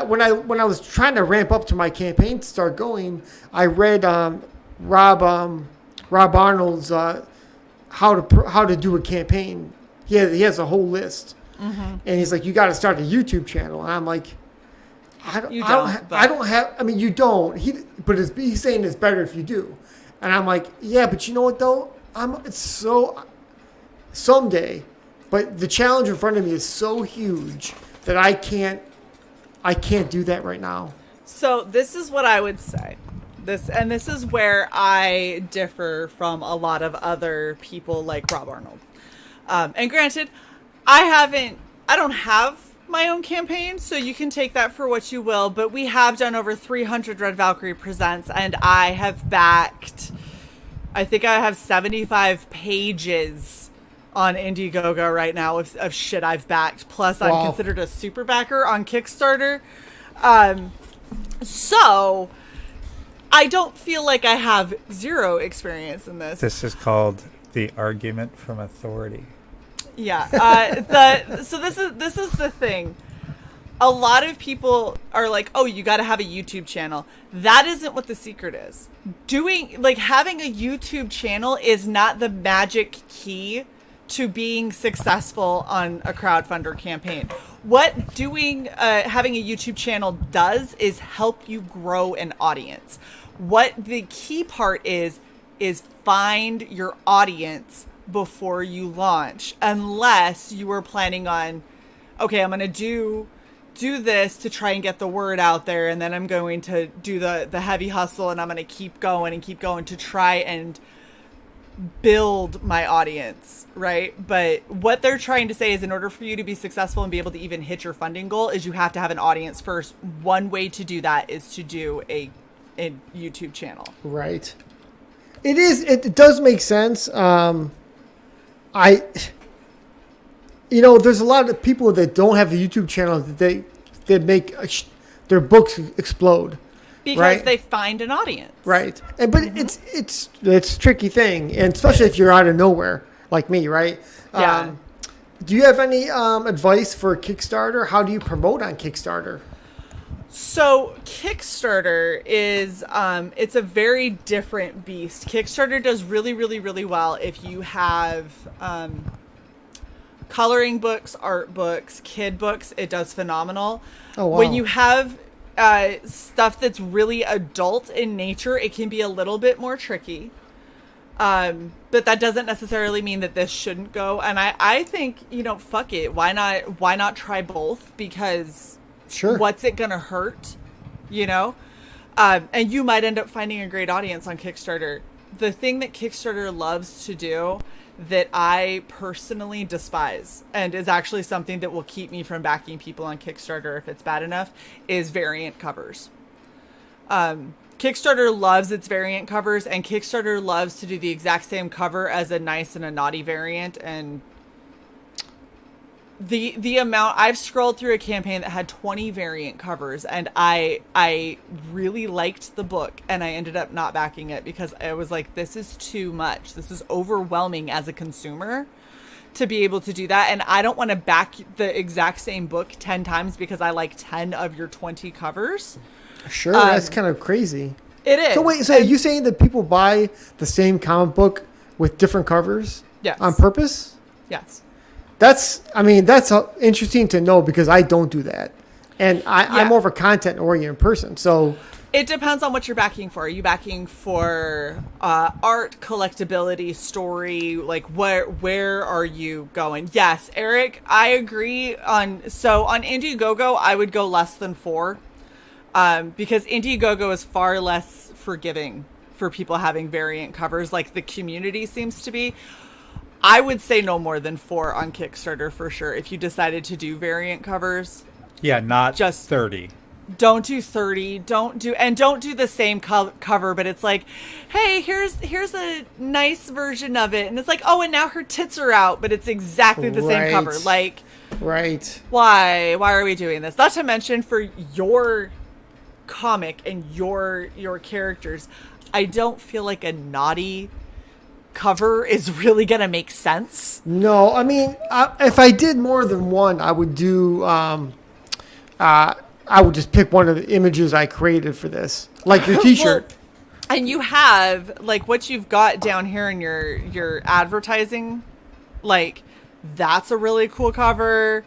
when I was trying to ramp up to my campaign to start going, I read Rob Arnold's how to do a campaign. He has a whole list, and he's like, you got to start a YouTube channel. And I'm like, I don't have. I mean, you don't. He's saying it's better if you do, and I'm like, yeah, but you know what though? Someday, but the challenge in front of me is so huge that I can't do that right now. So this is what I would say. This is where I differ from a lot of other people like Rob Arnold. And granted, I don't have my own campaign, so you can take that for what you will, but we have done over 300 Red Valkyrie Presents, and I have backed, I think I have 75 pages on Indiegogo right now of shit I've backed. Plus, I'm considered a super backer on Kickstarter. So I don't feel like I have zero experience in this. This is called the argument from authority. Yeah. So this is the thing. A lot of people are like, oh, you got to have a YouTube channel. That isn't what the secret is. Having a YouTube channel is not the magic key to being successful on a crowdfunder campaign. What having a YouTube channel does is help you grow an audience. What the key part is find your audience before you launch, unless you were planning on, okay, I'm going to do this to try and get the word out there, and then I'm going to do the heavy hustle, and I'm going to keep going to try and build my audience, right? But what they're trying to say is, in order for you to be successful and be able to even hit your funding goal, is you have to have an audience first. One way to do that is to do a YouTube channel. Right. It does make sense. There's a lot of people that don't have a YouTube channel that make their books explode. Because they find an audience. Right. But it's a tricky thing, and especially if you're out of nowhere like me, right? Yeah. Do you have any advice for Kickstarter? How do you promote on Kickstarter? So Kickstarter is it's a very different beast. Kickstarter does really, really, really well if you have coloring books, art books, kid books. It does phenomenal. Oh, wow. When you have stuff that's really adult in nature, it can be a little bit more tricky. But that doesn't necessarily mean that this shouldn't go. And I think, fuck it. Why not try both? Because sure, what's it gonna hurt? And you might end up finding a great audience on Kickstarter. The thing that Kickstarter loves to do that I personally despise, and is actually something that will keep me from backing people on Kickstarter if it's bad enough, is variant covers. Kickstarter loves its variant covers, and Kickstarter loves to do the exact same cover as a nice and a naughty variant. And the amount, I've scrolled through a campaign that had 20 variant covers, and I really liked the book, and I ended up not backing it because I was like, this is too much. This is overwhelming as a consumer to be able to do that. And I don't want to back the exact same book 10 times because I like 10 of your 20 covers. Sure, that's kind of crazy. It is. So wait, are you saying that people buy the same comic book with different covers? Yes. On purpose? Yes. That's interesting to know, because I don't do that. And I'm more of a content-oriented person, so... It depends on what you're backing for. Are you backing for art, collectability, story? Like, where are you going? Yes, Eric, I agree. On Indiegogo, I would go less than 4. Because Indiegogo is far less forgiving for people having variant covers, like the community seems to be. I would say no more than 4 on Kickstarter for sure. If you decided to do variant covers, Yeah, not Just- 30. don't do 30. Don't do the same cover. But it's like, hey, here's a nice version of it, and it's like, oh, and now her tits are out, but it's exactly the same cover. Like, Right. why are we doing this? Not to mention for your comic and your characters, I don't feel like a naughty cover is really gonna make sense. No, I mean, if I did more than one, I would do. I would just pick one of the images I created for this, like your T-shirt. Well, and you have like what you've got down here in your advertising, like that's a really cool cover.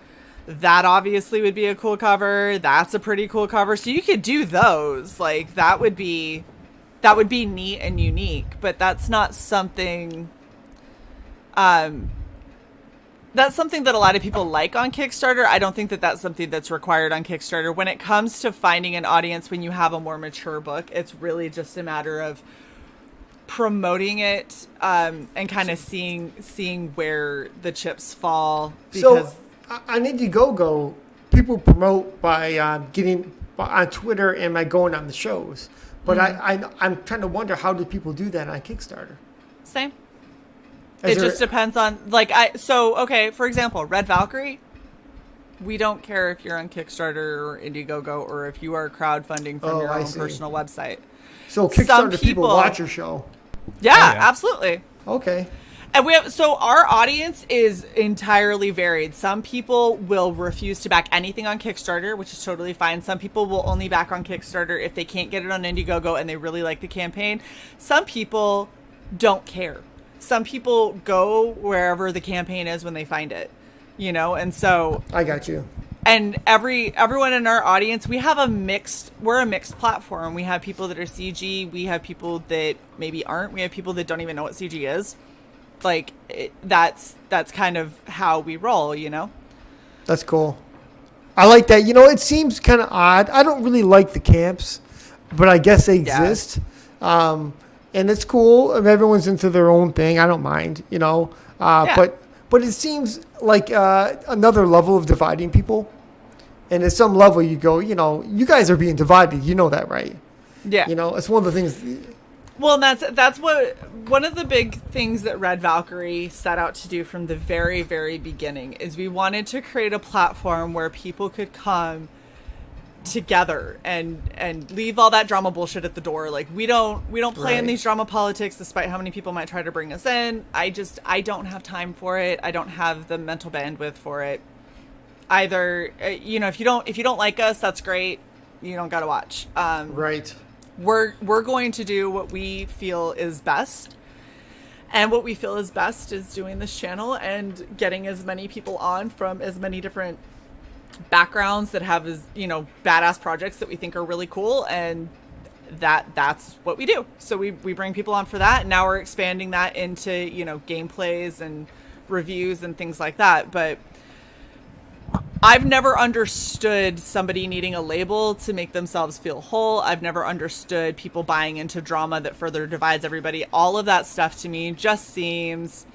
That obviously would be a cool cover. That's a pretty cool cover. So you could do those. Like that would be neat and unique, but that's not something that's something that a lot of people like on Kickstarter. I don't think that that's something that's required on Kickstarter. When it comes to finding an audience when you have a more mature book, it's really just a matter of promoting it and kind of seeing where the chips fall. Because So on Indiegogo, people promote by getting on Twitter and by going on the shows. But I'm trying to wonder, how do people do that on Kickstarter? same. Is It there- just depends on okay, for example, Red Valkyrie, we don't care if you're on Kickstarter or Indiegogo or if you are crowdfunding from your I own see. personal website. So some Kickstarter people people- watch your show. Yeah, yeah. absolutely. Okay. And our audience is entirely varied. Some people will refuse to back anything on Kickstarter, which is totally fine. Some people will only back on Kickstarter if they can't get it on Indiegogo and they really like the campaign. Some people don't care. Some people go wherever the campaign is when they find it, and so, I got you. and everyone in our audience, we're a mixed platform. We have people that are CG. We have people that maybe aren't. We have people that don't even know what CG is. Like that's kind of how we roll, That's cool. I like that. It seems kind of odd. I don't really like the camps, but I guess they Yeah. exist. And it's cool if everyone's into their own thing. I don't mind, Yeah. But it seems like another level of dividing people. And at some level, you go, you guys are being divided. You know that, right? Yeah. It's one of the things. Well, and that's what one of the big things that Red Valkyrie set out to do from the very, very beginning is we wanted to create a platform where people could come together and leave all that drama bullshit at the door. Like we don't play in Right. these drama politics, despite how many people might try to bring us in. I don't have time for it. I don't have the mental bandwidth for it. Either if you don't like us, that's great. You don't gotta watch. Right. We're going to do what we feel is best. And what we feel is best is doing this channel and getting as many people on from as many different backgrounds that have badass projects that we think are really cool, and that's what we do. So we bring people on for that, and now we're expanding that into gameplays and reviews and things like that. But I've never understood somebody needing a label to make themselves feel whole. I've never understood people buying into drama that further divides everybody. All of that stuff to me just seems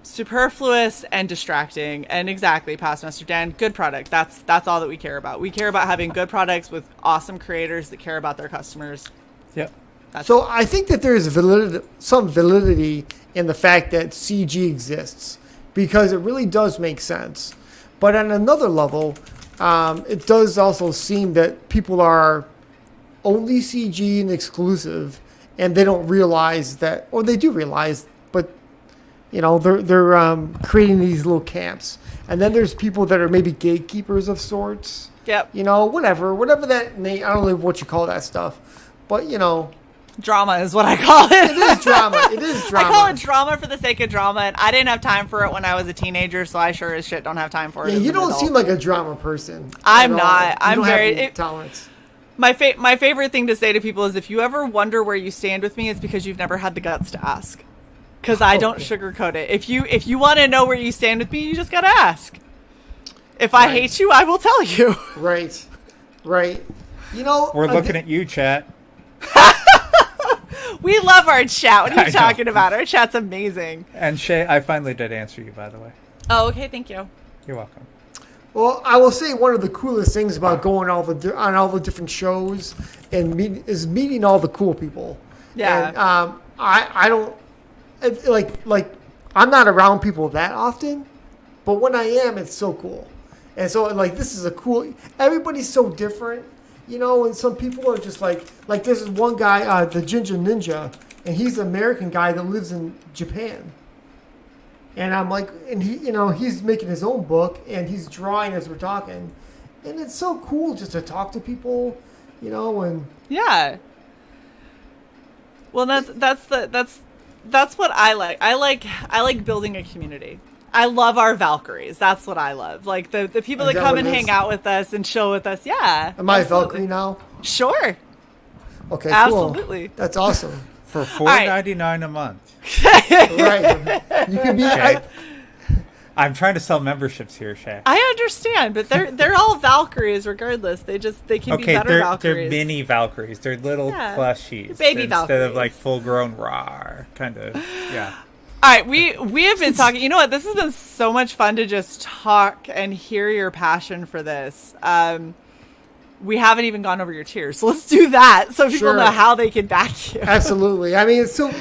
superfluous and distracting. And exactly, Past Master Dan, good product. That's all that we care about. We care about having good products with awesome creators that care about their customers. Yep. So I think that there's some validity in the fact that CG exists, because it really does make sense. But on another level, it does also seem that people are only CG and exclusive, and they don't realize that, or they do realize, but they're creating these little camps. And then there's people that are maybe gatekeepers of sorts. Yep. Whatever that name, I don't know what you call that stuff, but Drama is what I call it. it is drama. It is drama. I call it drama for the sake of drama, and I didn't have time for it when I was a teenager, so I sure as shit don't have time for it. Yeah, as you an don't adult. seem like a drama person. I'm at all. not. You I'm don't have very- any tolerance. My favorite thing to say to people is, if you ever wonder where you stand with me, it's because you've never had the guts to ask. Because I don't sugarcoat it. If you want to know where you stand with me, you just gotta ask. If I hate you, I will tell you. Right. We're looking at you, chat. We love our chat. What are I you know. talking about? Our chat's amazing. And Shae, I finally did answer you, by the way. Oh, okay. Thank you. You're welcome. Well, I will say one of the coolest things about going on all the different shows and meeting all the cool people. Yeah. And, I don't like I'm not around people that often, but when I am, it's so cool. And so like this is a cool. Everybody's so different, you know. And some people are just like this is one guy, the Ginger Ninja, and he's an American guy that lives in Japan. And I'm like, and he, you know, he's making his own book and he's drawing as we're talking, and it's so cool just to talk to people, you know. And Yeah. Well, that's what I like. I like building a community. I love our Valkyries. That's what I love. Like the people that come and hang out with us and chill with us. Yeah. Am I a absolutely. Valkyrie now? Sure. Okay, cool. Absolutely. That's awesome. For $4.99 a month. Right. You can be. Okay. I'm trying to sell memberships here, Shae. I understand, but they're all Valkyries regardless. They can be better they're Valkyries. They're mini Valkyries. They're little plushies. Baby instead Valkyries. of like full grown raw kind of. Yeah. All right, we have been talking. You know what? This has been so much fun to just talk and hear your passion for this. We haven't even gone over your tiers, so let's do that so people know how they can back you. Absolutely. I mean, it's so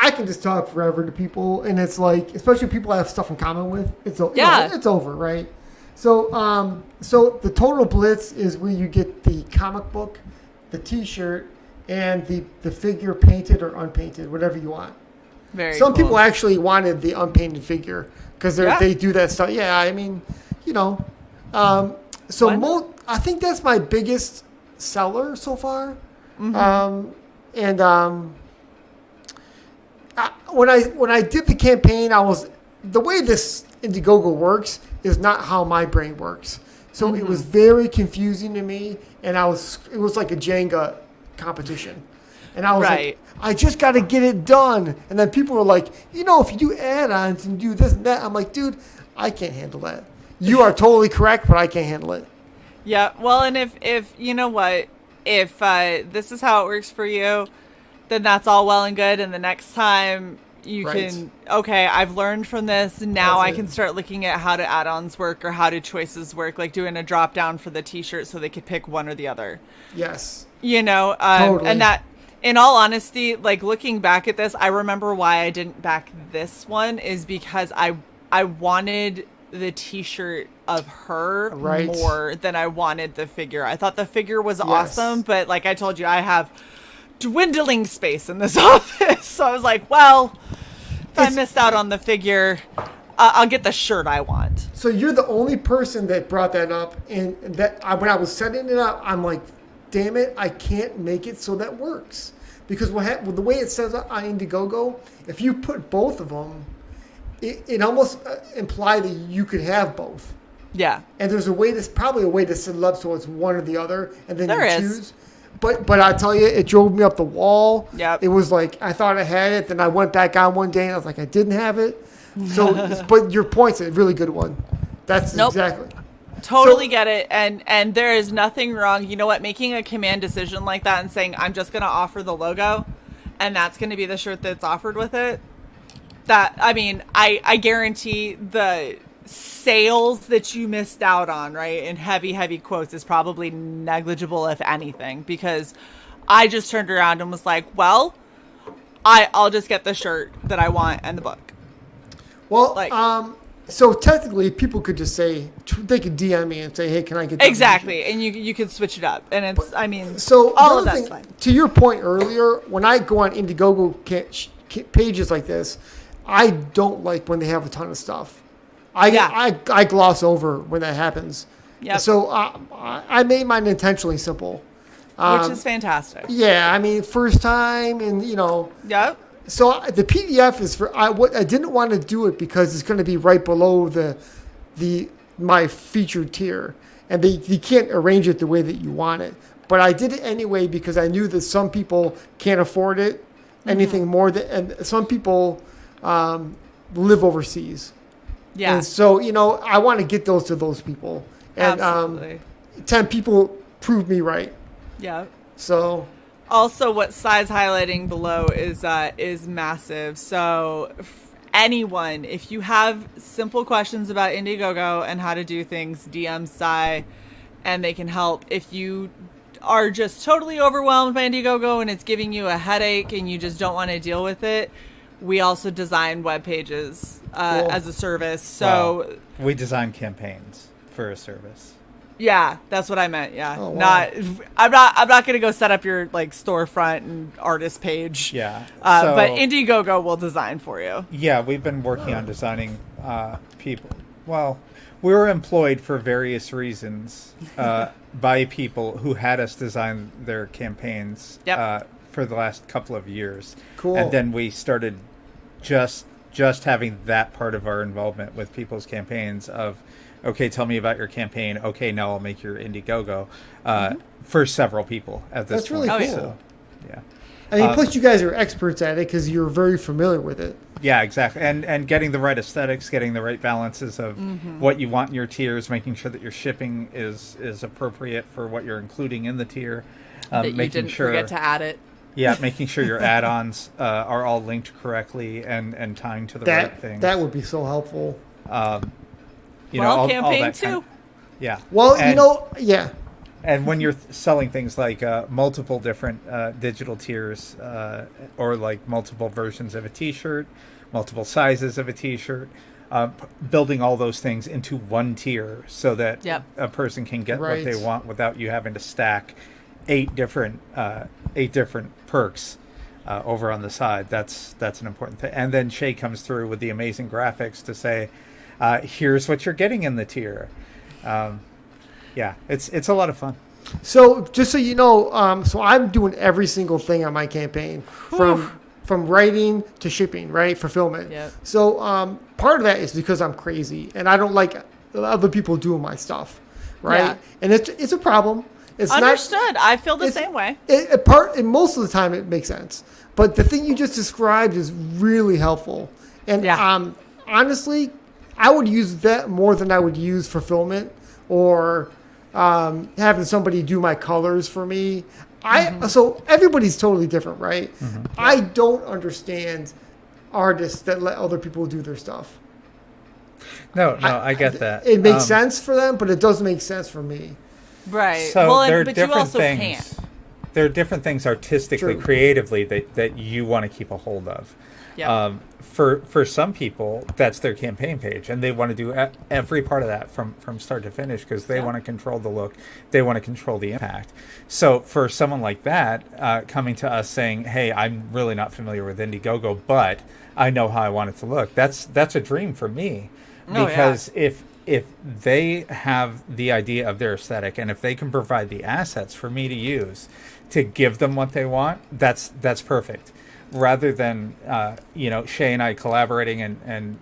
I can just talk forever to people, and it's like, especially people I have stuff in common with. It's it's over, right? So so the total blitz is where you get the comic book, the T-shirt, and the figure painted or unpainted, whatever you want. Some cool. people actually wanted the unpainted figure because they do that stuff. Yeah, I mean, you know. So I think that's my biggest seller so far. Mm-hmm. When I did the campaign, the way this Indiegogo works is not how my brain works. So it was very confusing to me, and it was like a Jenga competition. And I was like, I just got to get it done. And then people were like, you know, if you do add-ons and do this and that, I'm like, dude, I can't handle that. You are totally correct, but I can't handle it. Yeah, well, and if you know what, if this is how it works for you, then that's all well and good. And the next time you can, okay, I've learned from this. Now I can start looking at how do add-ons work or how do choices work, like doing a drop down for the T-shirt so they could pick one or the other. Yes. You know, totally. And that, in all honesty, like looking back at this, I remember why I didn't back this one is because I wanted the T-shirt of her more than I wanted the figure. I thought the figure was awesome, but like I told you, I have dwindling space in this office. So I was like, well, if I missed out on the figure, I'll get the shirt I want. So you're the only person that brought that up, and when I was setting it up, I'm like, damn it, I can't make it so that works. Because the way it says on Indiegogo, if you put both of them, it almost implied that you could have both. Yeah. And there's probably a way to set it up so it's one or the other, and then choose. But I tell you, it drove me up the wall. Yep. It was like I thought I had it, then I went back on one day and I was like, I didn't have it. So, but your point's a really good one. That's exactly. Totally get it, and there is nothing wrong. You know what? Making a command decision like that and saying I'm just going to offer the logo, and that's going to be the shirt that's offered with it. That, I mean, I guarantee the sales that you missed out on, right, in heavy quotes, is probably negligible, if anything, because I just turned around and was like, well, I'll just get the shirt that I want and the book. Well, so technically people could just say, they could DM me and say, hey, can I get that? Exactly, and you could switch it up, and it's, I mean, so all of that's fine. To your point earlier, when I go on Indiegogo pages like this, I don't like when they have a ton of stuff. I gloss over when that happens. Yep. So I made mine intentionally simple. Which is fantastic. Yeah, I mean, first time, and you know. Yep. So the PDF is for I didn't want to do it because it's going to be right below my featured tier, and you can't arrange it the way that you want it. But I did it anyway because I knew that some people can't afford it, anything more than, and some people live overseas. Yeah. And so, you know, I want to get those to those people. And absolutely. 10 people proved me right. Yeah. So Also, what Sai's highlighting below is massive. So, anyone, if you have simple questions about Indiegogo and how to do things, DM Sai, and they can help. If you are just totally overwhelmed by Indiegogo and it's giving you a headache and you just don't want to deal with it, we also design web pages as a service. So we design campaigns for a service. Yeah, that's what I meant. Yeah, Oh, wow. I'm not gonna go set up your like storefront and artist page. Yeah, but Indiegogo will design for you. Yeah, we've been working on designing people. Well, we were employed for various reasons by people who had us design their campaigns for the last couple of years. Cool. And then we started just having that part of our involvement with people's campaigns of, okay, tell me about your campaign. Okay, now I'll make your Indiegogo for several people at this That's point. really cool. So, yeah. I mean, plus you guys are experts at it because you're very familiar with it. Yeah, exactly. And getting the right aesthetics, getting the right balances of what you want in your tiers, making sure that your shipping is appropriate for what you're including in the tier. That you didn't forget to add it. Yeah, making sure your add-ons are all linked correctly and tying to the right things. That would be so helpful. Campaign that too. Yeah. Well, And- yeah. And when you're selling things like multiple different digital tiers or like multiple versions of a T-shirt, multiple sizes of a T-shirt, building all those things into one tier so that a person can get what they want without you having to stack eight different perks over on the side. That's an important thing. And then Shae comes through with the amazing graphics to say, here's what you're getting in the tier. Yeah, it's a lot of fun. So just so you know, so I'm doing every single thing on my campaign from writing to shipping, right? Fulfillment. Yep. So part of that is because I'm crazy and I don't like other people doing my stuff, right? Yeah. And it's a problem. It's Understood. I feel the same way. And most of the time it makes sense. But the thing you just described is really helpful. And honestly, I would use that more than I would use fulfillment or having somebody do my colors for me. So everybody's totally different, right? I don't understand artists that let other people do their stuff. No, I get that. It makes sense for them, but it doesn't make sense for me. Right. So well, there are but different you also things. can't. There are different things artistically, True. creatively that you want to keep a hold of. Yeah. For some people, that's their campaign page, and they want to do every part of that from start to finish because they want to control the look, they want to control the impact. So for someone like that, coming to us saying, "Hey, I'm really not familiar with Indiegogo, but I know how I want it to look," that's a dream for me, because if they have the idea of their aesthetic and if they can provide the assets for me to use to give them what they want, that's perfect. Rather than Shae and I collaborating and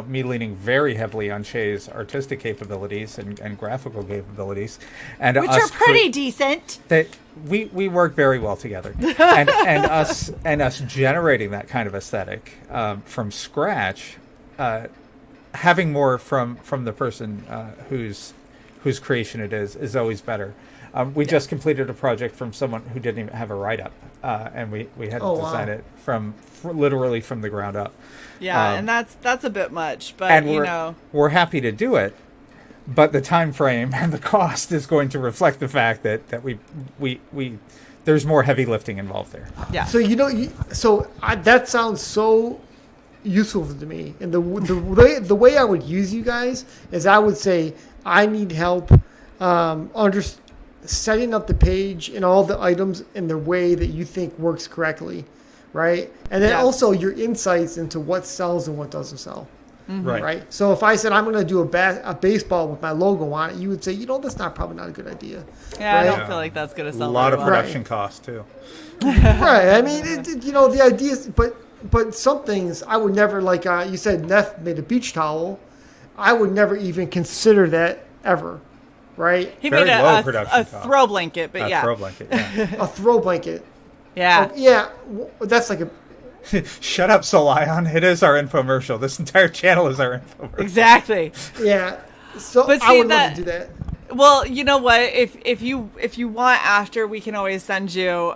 me leaning very heavily on Shae's artistic capabilities and graphical capabilities, and Which are pretty decent. That we work very well together, and us generating that kind of aesthetic from scratch, having more from the person whose creation it is always better. We just completed a project from someone who didn't even have a write-up, and we had to design it literally from the ground up. Yeah, and that's a bit much, but and we're happy to do it, but the time frame and the cost is going to reflect the fact that we there's more heavy lifting involved there. Yeah. So that sounds so useful to me, and the way I would use you guys is I would say I need help setting up the page and all the items in the way that you think works correctly, right? And then also your insights into what sells and what doesn't sell, right? So if I said I'm going to do a baseball with my logo on it, you would say, that's probably not a good idea. Yeah, right? I don't feel like that's going to sell. A lot of well. production costs too. Right. I mean, the idea is, but some things I would never, like you said, Neff made a beach towel. I would never even consider that ever. Right? He made a throw blanket, but throw blanket, yeah. A throw blanket. Yeah. Oh, yeah. That's like a... Shut up, Solion. It is our infomercial. This entire channel is our infomercial. Exactly. Yeah. So but I would love to do that. Well, you know what? If you want after, we can always send you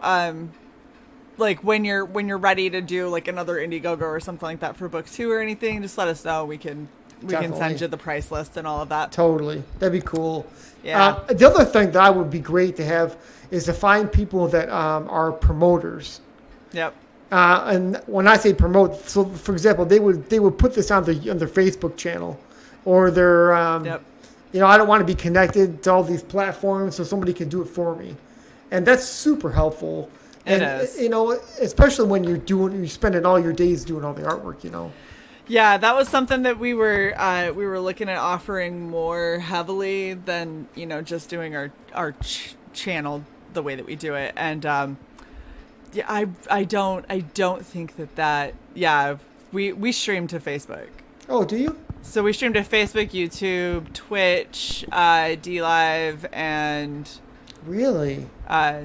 like when you're ready to do like another Indiegogo or something like that for book 2 or anything. Just let us know. We can send you the price list and all of that. Totally, that'd be cool. Yeah. The other thing that would be great to have is to find people that are promoters. Yep. And when I say promote, so for example, they would put this on their Facebook channel, or their Yep. you know, I don't want to be connected to all these platforms, so somebody can do it for me, and that's super helpful. It And is. you know, especially when you're spending all your days doing all the artwork, you know. Yeah, that was something that we were looking at offering more heavily than, you know, just doing our channel the way that we do it. And yeah, I don't think that yeah, we stream to Facebook. Oh, do you? So we stream to Facebook, YouTube, Twitch, DLive, and Really?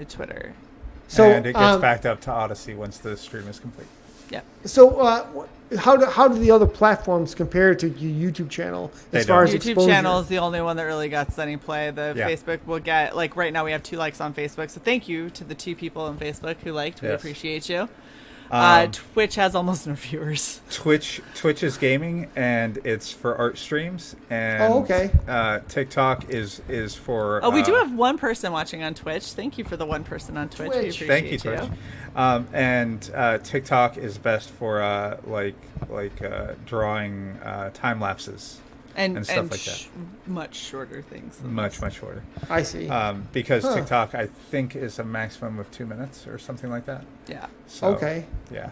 Twitter. So and it gets backed up to Odyssey once the stream is complete. Yep. So how do the other platforms compare to your YouTube channel as far as YouTube exposure? channel is the only one that really gets any play. The Yeah. Facebook will get, like, right now we have 2 likes on Facebook, so thank you to the 2 people on Facebook who liked. We Yes. appreciate you. Um, Twitch has almost no viewers. Twitch is gaming, and it's for art streams. And Oh, okay. TikTok is for. Oh, we do have 1 person watching on Twitch. Thank you for the 1 person on Twitch. We Twitch. appreciate Thank you, Twitch. And TikTok is best for drawing time lapses and stuff like that. Much shorter things. than Much this. shorter. I see. Because Huh. TikTok, I think, is a maximum of 2 minutes or something like that. Yeah. So, Okay. Yeah.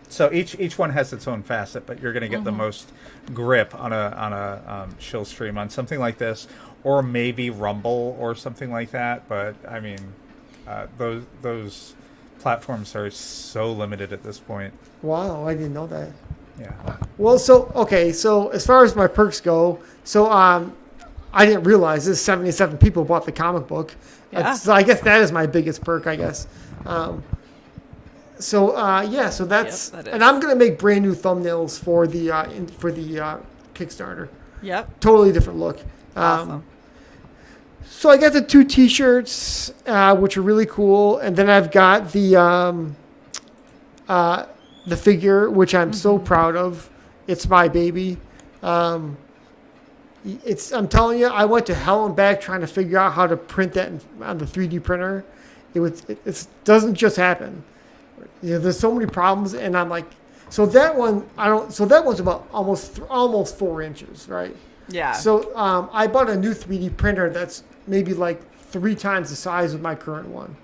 So each one has its own facet, but you're going to get the most grip on a chill stream on something like this, or maybe Rumble or something like that. But I mean, those platforms are so limited at this point. wow, I didn't know that. Yeah. Well, so as far as my perks go, so I didn't realize this 77 people bought the comic book. Yeah. So I guess that is my biggest perk, I guess. So that's, Yep, that is. and I'm gonna make brand new thumbnails for the Kickstarter. Yep. Totally different look. Awesome. So I got the 2 T-shirts, which are really cool, and then I've got the figure, which I'm so proud of. It's my baby. I'm telling you, I went to hell and back trying to figure out how to print that on the 3D printer. It doesn't just happen. You know, there's so many problems, and I'm like, so that one So that one's about almost 4 inches, right? Yeah. So I bought a new 3D printer that's maybe like 3 times the size of my current one.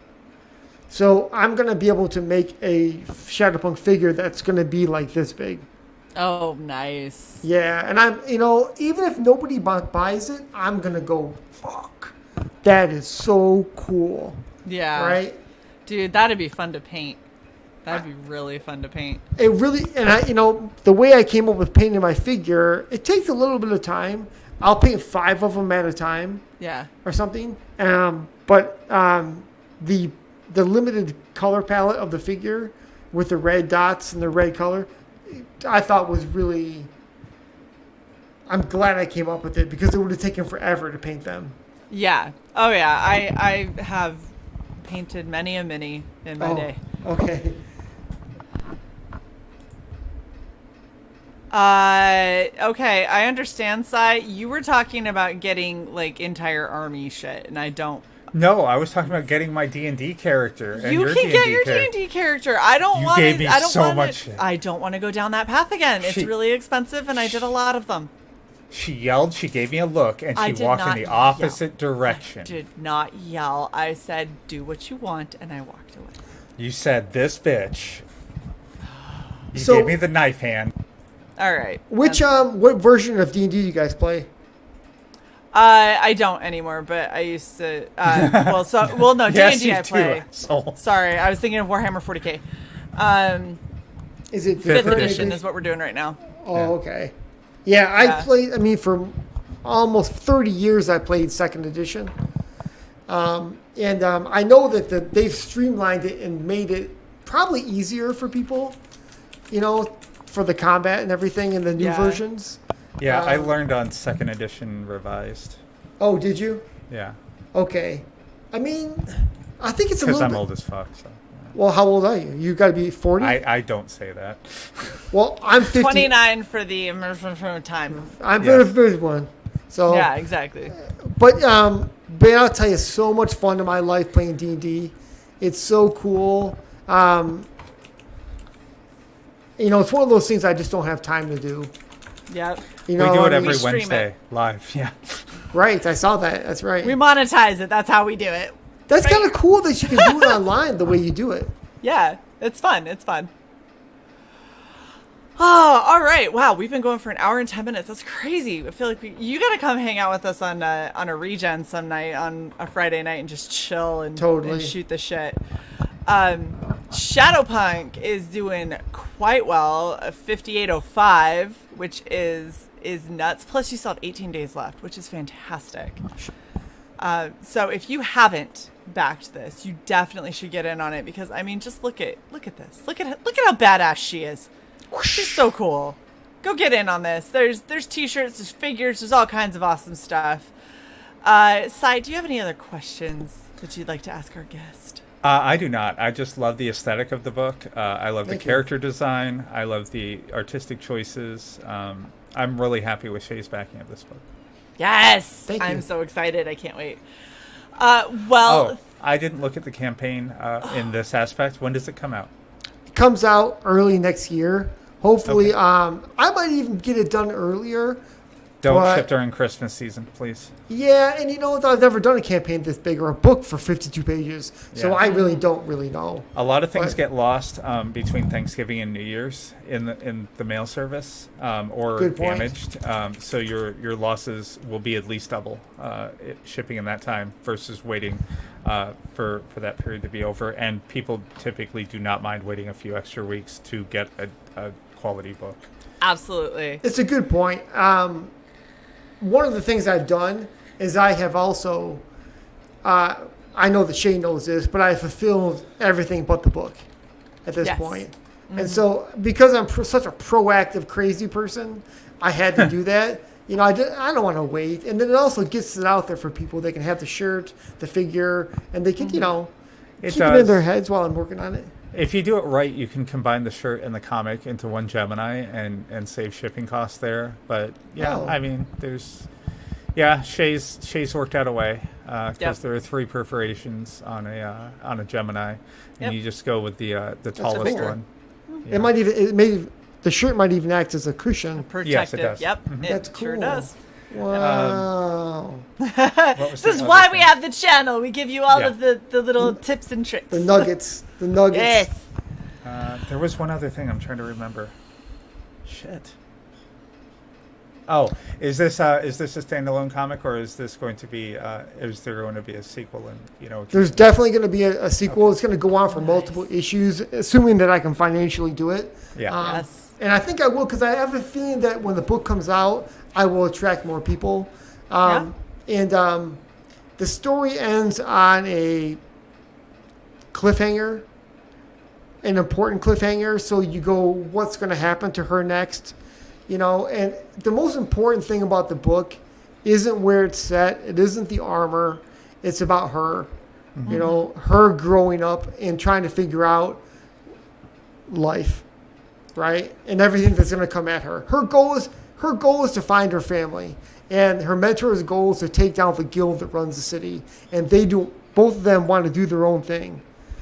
So I'm gonna be able to make a ShadowPunk figure that's gonna be like this big. Oh, nice. Yeah, and I'm, you know, even if nobody buys it, I'm gonna go, fuck, that is so cool, Yeah. right? Dude, that'd be fun to paint. That'd be really fun to paint. It really, and I, you know, the way I came up with painting my figure, it takes a little bit of time. I'll paint 5 of them at a time Yeah. or something. But the limited color palette of the figure with the red dots and the red color, I thought was really. I'm glad I came up with it because it would have taken forever to paint them. Yeah. Oh, yeah. I have painted many a mini in my day. Okay. Okay, I understand, Sai. You were talking about getting like entire army shit, and I don't. No, I was talking about getting my D&D character. And You your can get your character. D&D character. I don't You want gave me to. I don't so want much to. shit. I don't want to go down that path again. It's She- really expensive, and I did a lot of them. She yelled, she gave me a look, and I she did walked in not the yell. opposite direction. I did not yell. I said, "Do what you want," and I walked away. You said, this bitch. You So- gave me the knife hand. All right. Which what version of D&D do you guys play? I don't anymore, but I used to. No, Yes, D&D you I do, play. asshole. Sorry, I was thinking of Warhammer 40k. Is it Fifth different? edition is what we're doing right now. Oh, okay. Yeah, I Yeah. played. I mean, for almost 30 years, I played second edition, and I know that they've streamlined it and made it probably easier for people. You know, for the combat and everything in the new Yeah. versions. Yeah, I learned on second edition revised. Oh, did you? Yeah. Okay. I mean, I think it's a Because little I'm bit... old as fuck. So. Well, how old are you? You got to be 40? I don't say that. Well, I'm 50. 29 for the immersion from time. I'm Yes. 51. So, Yeah, exactly. But I'll tell you, so much fun in my life playing D&D. It's so cool. You know, it's one of those things I just don't have time to do. Yep. You know, We do it I every mean, stream Wednesday it. live. Yeah. Right, I saw that. That's right. We monetize it. That's how we do it. That's kind of cool that you can do it online the way you do it. Yeah, it's fun. It's fun. Oh, all right. Wow, we've been going for an hour and 10 minutes. That's crazy. I feel like you got to come hang out with us on a regen some night on a Friday night and just chill and, Totally. and shoot the shit. ShadowPunk is doing quite well, 5805, which is nuts. Plus, you still have 18 days left, which is fantastic. So if you haven't backed this, you definitely should get in on it because I mean, just look at this. Look at how badass she is. She's so cool. Go get in on this. There's t-shirts, there's figures, there's all kinds of awesome stuff. Sai, do you have any other questions that you'd like to ask our guest? I do not. I just love the aesthetic of the book. I love Thank the you. character design. I love the artistic choices. I'm really happy with Shae's backing of this book. Yes! Thank you. I'm so excited. I can't wait. Well, I didn't look at the campaign in this aspect. When does it come out? It comes out early next year. Hopefully, Okay. I might even get it done earlier. Don't But- ship during Christmas season, please. Yeah, and you know, I've never done a campaign this big or a book for 52 pages, so Yeah. I really don't really know. A lot of things But- get lost between Thanksgiving and New Year's in the mail service or Good point. damaged. So your losses will be at least double shipping in that time versus waiting for that period to be over. And people typically do not mind waiting a few extra weeks to get a quality book. absolutely. It's a good point. One of the things I've done is I have also, I know that Shae knows this, but I fulfilled everything but the book at this Yes. point. And so, because I'm such a proactive, crazy person, I had to do that. You know, I don't want to wait. And then it also gets it out there for people. They can have the shirt, the figure, and they can, you know, It keep it in does. their heads while I'm working on it. If you do it right, you can combine the shirt and the comic into one Gemini and save shipping costs there. But yeah, Oh. I mean, Shae's worked out a way because Yep. there are 3 perforations on a Gemini, and Yep. you just go with the tallest cool. one. It might even, the shirt might even act as a cushion. Protective. Yes, it does. Yep, it That's sure cool. does. Wow. What was This the is other why thing? we have the channel. We give you all Yeah. of the little tips and tricks. The nuggets. The nuggets. Yes. There was one other thing I'm trying to remember. Shit. Oh, is this a standalone comic, or is this going to be? Is there going to be a sequel? And There's definitely going to be a sequel. It's going to go on for multiple issues, assuming that I can financially do it. yeah. Yes. And I think I will, because I have a feeling that when the book comes out, I will attract more people. And the story ends on a cliffhanger, an important cliffhanger. So you go, what's going to happen to her next? You know, and the most important thing about the book isn't where it's set. It isn't the armor. It's about her. Mm-hmm. You know, her growing up and trying to figure out life, right? And everything that's going to come at her. Her goal is to find her family, and her mentor's goal is to take down the guild that runs the city. And both of them want to do their own thing,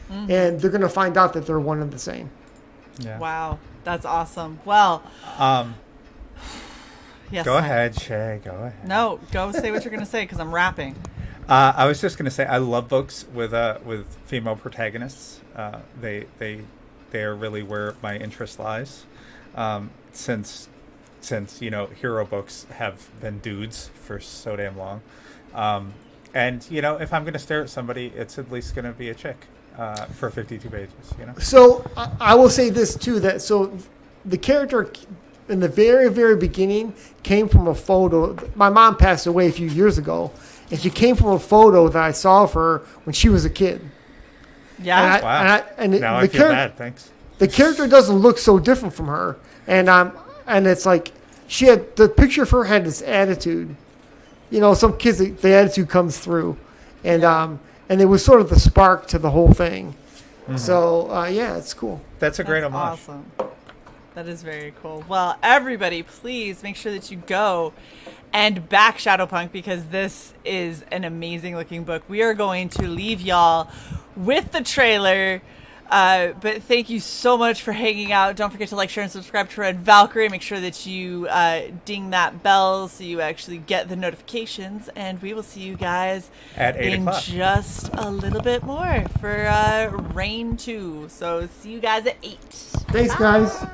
and they're going to find out that they're one and the same. Yeah. Wow, that's awesome. Well, yes. Go ahead, Shae. Go ahead. No, go say what you're going to say because I'm rapping. I was just going to say I love books with female protagonists. They are really where my interest lies. Since hero books have been dudes for so damn long. And if I'm going to stare at somebody, it's at least going to be a chick for 52 pages. So I will say this too, that the character in the very, very beginning came from a photo. My mom passed away a few years ago, and she came from a photo that I saw of her when she was a kid. Yeah. Wow. Now I feel bad. Thanks. The character doesn't look so different from her, and it's like she had the picture of her had this attitude, some kids, the attitude comes through. And it was sort of the spark to the whole thing. Mm-hmm. So, it's cool. That's a great homage. Awesome. That is very cool. Well, everybody, please make sure that you go and back ShadowPunk, because this is an amazing looking book. We are going to leave y'all with the trailer. But thank you so much for hanging out. Don't forget to like, share, and subscribe to Red Valkyrie. Make sure that you ding that bell so you actually get the notifications. And we will see you guys at 8 o'clock. Just a little bit more for Reign 2. So see you guys at 8. Thanks, guys.